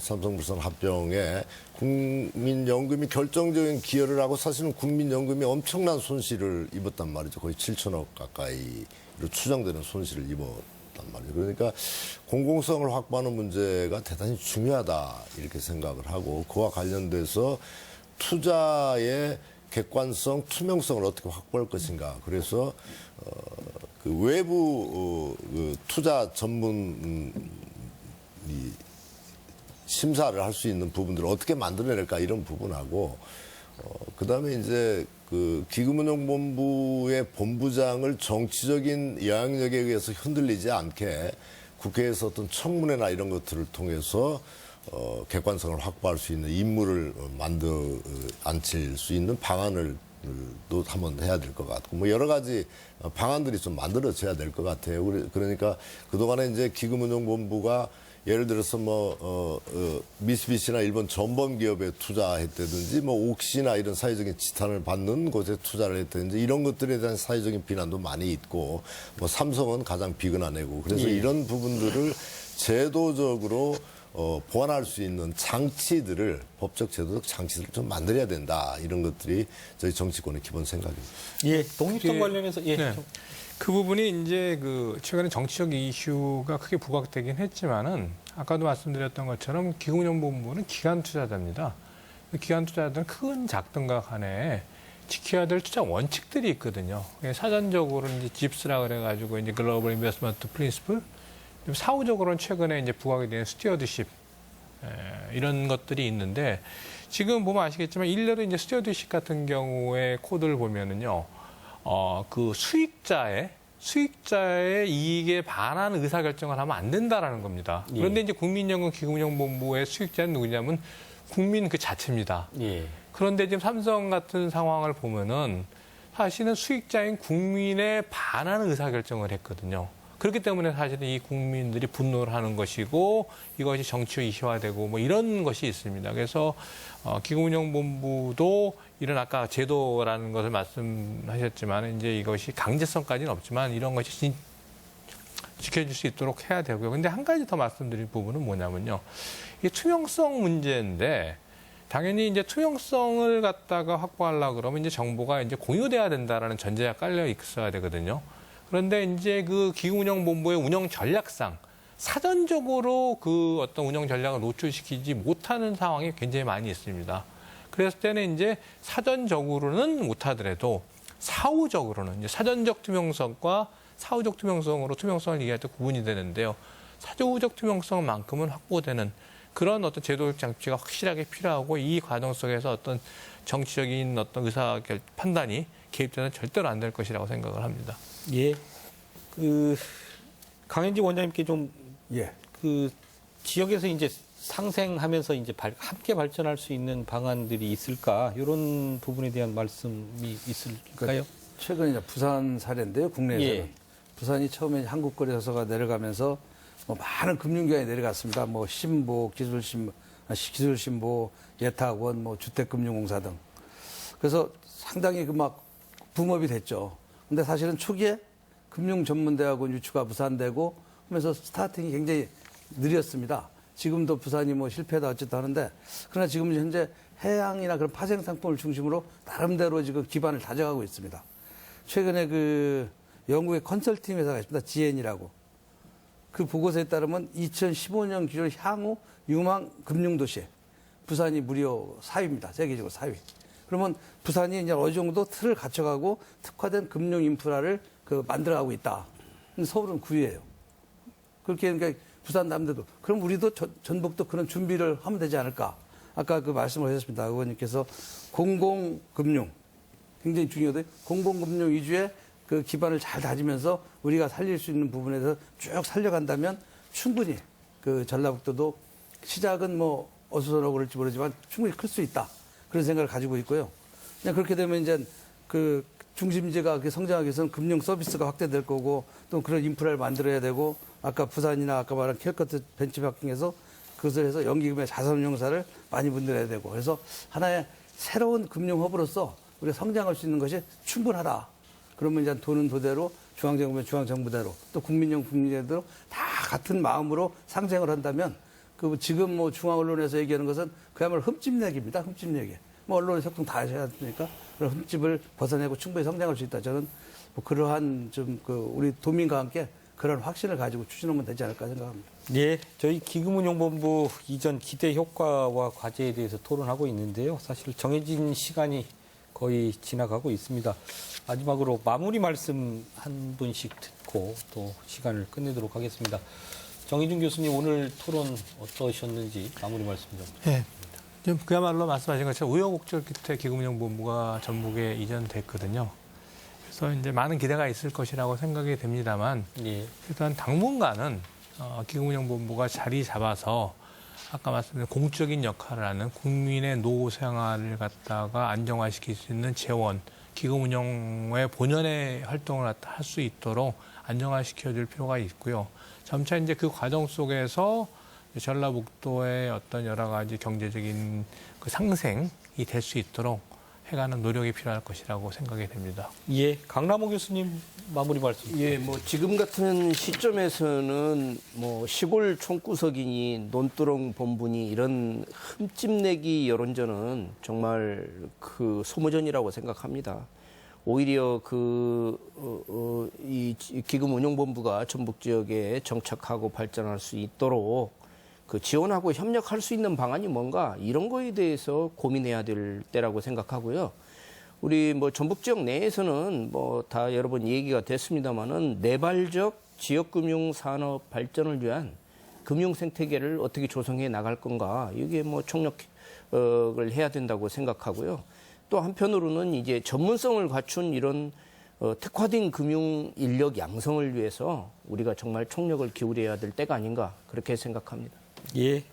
삼성물산 합병에 국민연금이 결정적인 기여를 하고 사실은 국민연금이 엄청난 손실을 입었단 말이죠. 거의 7천억 가까이로 추정되는 손실을 입었단 말이죠. 그러니까 공공성을 확보하는 문제가 대단히 중요하다 이렇게 생각을 하고 그와 관련돼서 투자의 객관성, 투명성을 어떻게 확보할 것인가. 그래서 그 외부 그 투자 전문 심사를 할 수 있는 부분들을 어떻게 만들어낼까 이런 부분하고 그다음에 이제 그 기금운용본부의 본부장을 정치적인 영향력에 의해서 흔들리지 않게 국회에서 어떤 청문회나 이런 것들을 통해서 객관성을 확보할 수 있는 인물을 앉힐 수 있는 방안을 또 한번 해야 될 것 같고 뭐 여러 가지 방안들이 좀 만들어져야 될 것 같아요. 그러니까 그동안에 이제 기금운용본부가 예를 들어서 미쓰비시나 일본 전범 기업에 투자했다든지 옥시나 이런 사회적인 지탄을 받는 곳에 투자를 했다든지 이런 것들에 대한 사회적인 비난도 많이 있고 삼성은 가장 비근한 애고 그래서 이런 부분들을 제도적으로 보완할 수 있는 장치들을 법적 제도적 장치들을 좀 만들어야 된다 이런 것들이 저희 정치권의 기본 생각입니다. 예, 독립성 관련해서 네. 그 부분이 이제 그 최근에 정치적 이슈가 크게 부각되긴 했지만은 아까도 말씀드렸던 것처럼 기금운용본부는 기관 투자자입니다. 기관 투자자들은 크든 작든가 간에 지켜야 될 투자 원칙들이 있거든요. 사전적으로 이제 집스라 그래가지고 이제 글로벌 인베스트먼트 프린시플, 사후적으로는 최근에 이제 부각이 된 스튜어드십 이런 것들이 있는데 지금 보면 아시겠지만 일례로 이제 스튜어드십 같은 경우에 코드를 보면은요. 그 수익자의 이익에 반한 의사결정을 하면 안 된다라는 겁니다. 그런데 이제 국민연금 기금운용본부의 수익자는 누구냐면 국민 그 자체입니다. 예. 그런데 지금 삼성 같은 상황을 보면은 사실은 수익자인 국민에 반하는 의사결정을 했거든요. 그렇기 때문에 사실은 이 국민들이 분노를 하는 것이고 이것이 정치로 이슈화되고 뭐 이런 것이 있습니다. 그래서 기금운용본부도 이런 아까 제도라는 것을 말씀하셨지만 이제 이것이 강제성까지는 없지만 이런 것이 지켜질 수 있도록 해야 되고요. 근데 한 가지 더 말씀드릴 부분은 뭐냐면요. 이게 투명성 문제인데 당연히 이제 투명성을 갖다가 확보하려고 그러면 이제 정보가 이제 공유돼야 된다라는 전제가 깔려 있어야 되거든요. 그런데 이제 그 기금운용본부의 운영 전략상 사전적으로 그 어떤 운영 전략을 노출시키지 못하는 상황이 굉장히 많이 있습니다. 그랬을 때는 이제 사전적으로는 못하더라도 사후적으로는 이제 사전적 투명성과 사후적 투명성으로 투명성을 얘기할 때 구분이 되는데요. 사후적 투명성만큼은 확보되는 그런 어떤 제도적 장치가 확실하게 필요하고 이 과정 속에서 어떤 정치적인 어떤 의사 판단이 개입되는 절대로 안 될 것이라고 생각을 합니다. 예. 강현지 원장님께 좀 예. 지역에서 이제 상생하면서 이제 함께 발전할 수 있는 방안들이 있을까? 이런 부분에 대한 말씀이 있을까요? 최근에 이제 부산 사례인데요, 국내에서는. 예. 부산이 처음에 한국거래소가 내려가면서 뭐 많은 금융기관이 내려갔습니다. 뭐 신보, 기술신보, 예탁원, 뭐 주택금융공사 등. 그래서 상당히 막 붐업이 됐죠. 근데 사실은 초기에 금융전문대학원 유치가 부산되고 하면서 스타팅이 굉장히 느렸습니다. 지금도 부산이 뭐 실패다 어쨌든 하는데 그러나 지금 현재 해양이나 그런 파생 상품을 중심으로 나름대로 지금 기반을 다져가고 있습니다. 최근에 영국의 컨설팅 회사가 있습니다. GN이라고. 그 보고서에 따르면 2015년 기준 향후 유망 금융도시 부산이 무려 4위입니다. 세계적으로 4위. 그러면 부산이 이제 어느 정도 틀을 갖춰가고 특화된 금융 인프라를 만들어가고 있다. 근데 서울은 9위예요. 그렇게 그러니까 부산 남대도 그럼 우리도 전북도 그런 준비를 하면 되지 않을까? 아까 말씀을 하셨습니다. 의원님께서 공공금융 굉장히 중요하다. 공공금융 위주의 그 기반을 잘 다지면서 우리가 살릴 수 있는 부분에 대해서 쭉 살려간다면 충분히 전라북도도 시작은 뭐 어수선하고 그럴지 모르지만 충분히 클 수 있다. 그런 생각을 가지고 있고요. 그냥 그렇게 되면 이제 중심지가 성장하기 위해서는 금융 서비스가 확대될 거고 또 그런 인프라를 만들어야 되고 아까 부산이나 아까 말한 캘커트 벤치마킹에서 그것을 해서 연기금의 자산운용사를 많이 만들어야 되고 그래서 하나의 새로운 금융허브로서 우리가 성장할 수 있는 것이 충분하다. 그러면 이제 돈은 도대로 중앙정부면 중앙정부대로 또 국민용 국민대로 다 같은 마음으로 상생을 한다면 지금 뭐 중앙언론에서 얘기하는 것은 그야말로 흠집내기입니다. 흠집내기. 뭐 언론의 협동 다 하셔야 되니까 그런 흠집을 벗어내고 충분히 성장할 수 있다. 저는 뭐 그러한 우리 도민과 함께 그런 확신을 가지고 추진하면 되지 않을까 생각합니다. 예, 저희 기금운용본부 이전 기대 효과와 과제에 대해서 토론하고 있는데요. 사실 정해진 시간이 거의 지나가고 있습니다. 마지막으로 마무리 말씀 한 분씩 듣고 또 시간을 끝내도록 하겠습니다. 정의준 교수님 오늘 토론 어떠셨는지 마무리 말씀 좀. 네. 지금 그야말로 말씀하신 것처럼 우여곡절 끝에 기금운용본부가 전북에 이전됐거든요. 그래서 이제 많은 기대가 있을 것이라고 생각이 됩니다만 예. 일단 당분간은 기금운용본부가 자리 잡아서 아까 말씀드린 공적인 역할을 하는 국민의 노후 생활을 갖다가 안정화시킬 수 있는 재원, 기금운용의 본연의 활동을 할 수 있도록 안정화시켜줄 필요가 있고요. 점차 이제 그 과정 속에서 전라북도의 어떤 여러 가지 경제적인 상생이 될 수 있도록 해가는 노력이 필요할 것이라고 생각이 됩니다. 예, 강남호 교수님 마무리 말씀. 예, 뭐 지금 같은 시점에서는 뭐 시골 총구석이니 논두렁 본부니 이런 흠집내기 여론전은 정말 소모전이라고 생각합니다. 오히려 이 기금운용본부가 전북 지역에 정착하고 발전할 수 있도록 지원하고 협력할 수 있는 방안이 뭔가 이런 거에 대해서 고민해야 될 때라고 생각하고요. 우리 뭐 전북 지역 내에서는 뭐 다 여러 번 얘기가 됐습니다만은 내발적 지역금융 산업 발전을 위한 금융 생태계를 어떻게 조성해 나갈 건가 이게 뭐 총력을 해야 된다고 생각하고요. 또 한편으로는 이제 전문성을 갖춘 이런 특화된 금융 인력 양성을 위해서 우리가 정말 총력을 기울여야 될 때가 아닌가 그렇게 생각합니다. 예,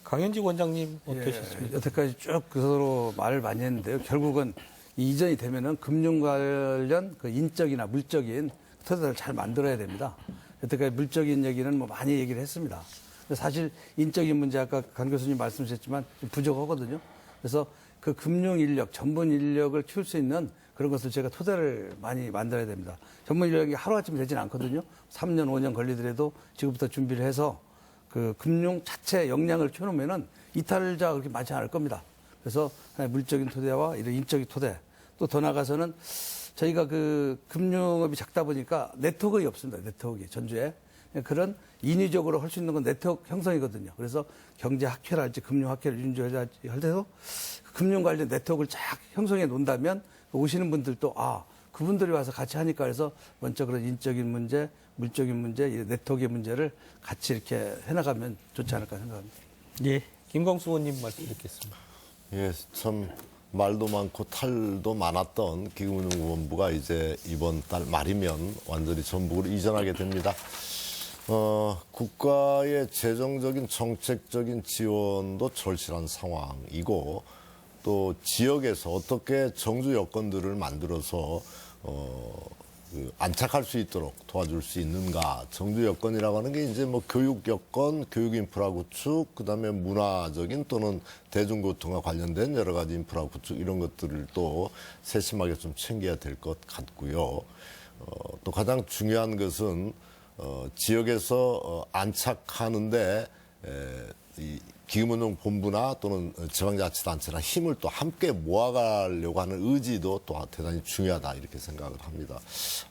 강현직 원장님 어떠셨습니까? 여태까지 쭉 서로 말을 많이 했는데요. 결국은 이 이전이 되면은 금융 관련 그 인적이나 물적인 토대를 잘 만들어야 됩니다. 여태까지 물적인 얘기는 뭐 많이 얘기를 했습니다. 근데 사실 인적인 문제 아까 강 교수님 말씀하셨지만 좀 부족하거든요. 그래서 그 금융 인력, 전문 인력을 키울 수 있는 그런 것을 제가 토대를 많이 만들어야 됩니다. 전문 인력이 하루아침에 되지는 않거든요. 3년, 5년 걸리더라도 지금부터 준비를 해서 그 금융 자체 역량을 키워놓으면은 이탈자가 그렇게 많지 않을 겁니다. 그래서 물적인 토대와 이런 인적인 토대, 또 더 나가서는 저희가 그 금융업이 작다 보니까 네트워크가 없습니다. 네트워크 전주에. 그런 인위적으로 할 수 있는 건 네트워크 형성이거든요. 그래서 경제학회랄지 금융학회를 윤주할 때도 금융 관련 네트워크를 쫙 형성해 놓는다면 오시는 분들도 그분들이 와서 같이 하니까 그래서 먼저 그런 인적인 문제, 물적인 문제, 이 네트워크의 문제를 같이 이렇게 해나가면 좋지 않을까 생각합니다. 예. 김광수 의원님 말씀 듣겠습니다. 예, 참 말도 많고 탈도 많았던 기금운용본부가 이제 이번 달 말이면 완전히 전북으로 이전하게 됩니다. 국가의 재정적인 정책적인 지원도 절실한 상황이고 또 지역에서 어떻게 정주 여건들을 만들어서 안착할 수 있도록 도와줄 수 있는가. 정주 여건이라고 하는 게 이제 뭐 교육 여건, 교육 인프라 구축, 그다음에 문화적인 또는 대중교통과 관련된 여러 가지 인프라 구축 이런 것들을 또 세심하게 좀 챙겨야 될 것 같고요. 또 가장 중요한 것은 지역에서 안착하는데 이 기금운용본부나 또는 지방자치단체나 힘을 또 함께 모아가려고 하는 의지도 또 대단히 중요하다 이렇게 생각을 합니다.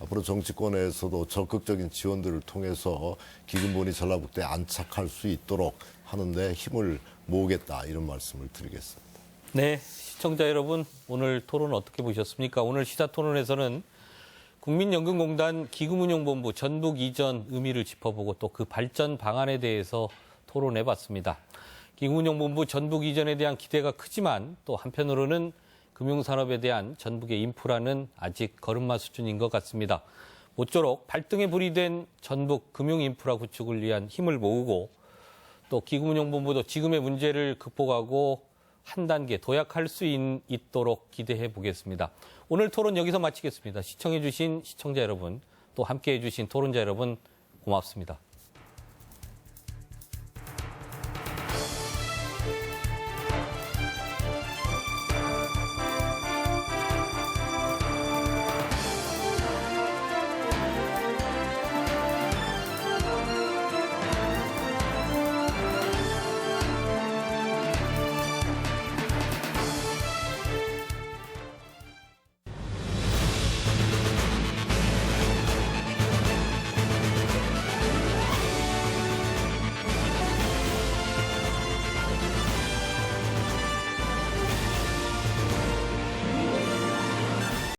앞으로 정치권에서도 적극적인 지원들을 통해서 기금본이 전라북도에 안착할 수 있도록 하는데 힘을 모으겠다 이런 말씀을 드리겠습니다. 네, 시청자 여러분 오늘 토론 어떻게 보셨습니까? 오늘 시사토론에서는 국민연금공단 기금운용본부 전북 이전 의미를 짚어보고 또 그 발전 방안에 대해서 토론해봤습니다. 기금운용본부 전북 이전에 대한 기대가 크지만 또 한편으로는 금융산업에 대한 전북의 인프라는 아직 걸음마 수준인 것 같습니다. 모쪼록 발등에 불이 된 전북 금융인프라 구축을 위한 힘을 모으고 또 기금운용본부도 지금의 문제를 극복하고 한 단계 도약할 수 있도록 기대해 보겠습니다. 오늘 토론 여기서 마치겠습니다. 시청해 주신 시청자 여러분, 또 함께해 주신 토론자 여러분 고맙습니다.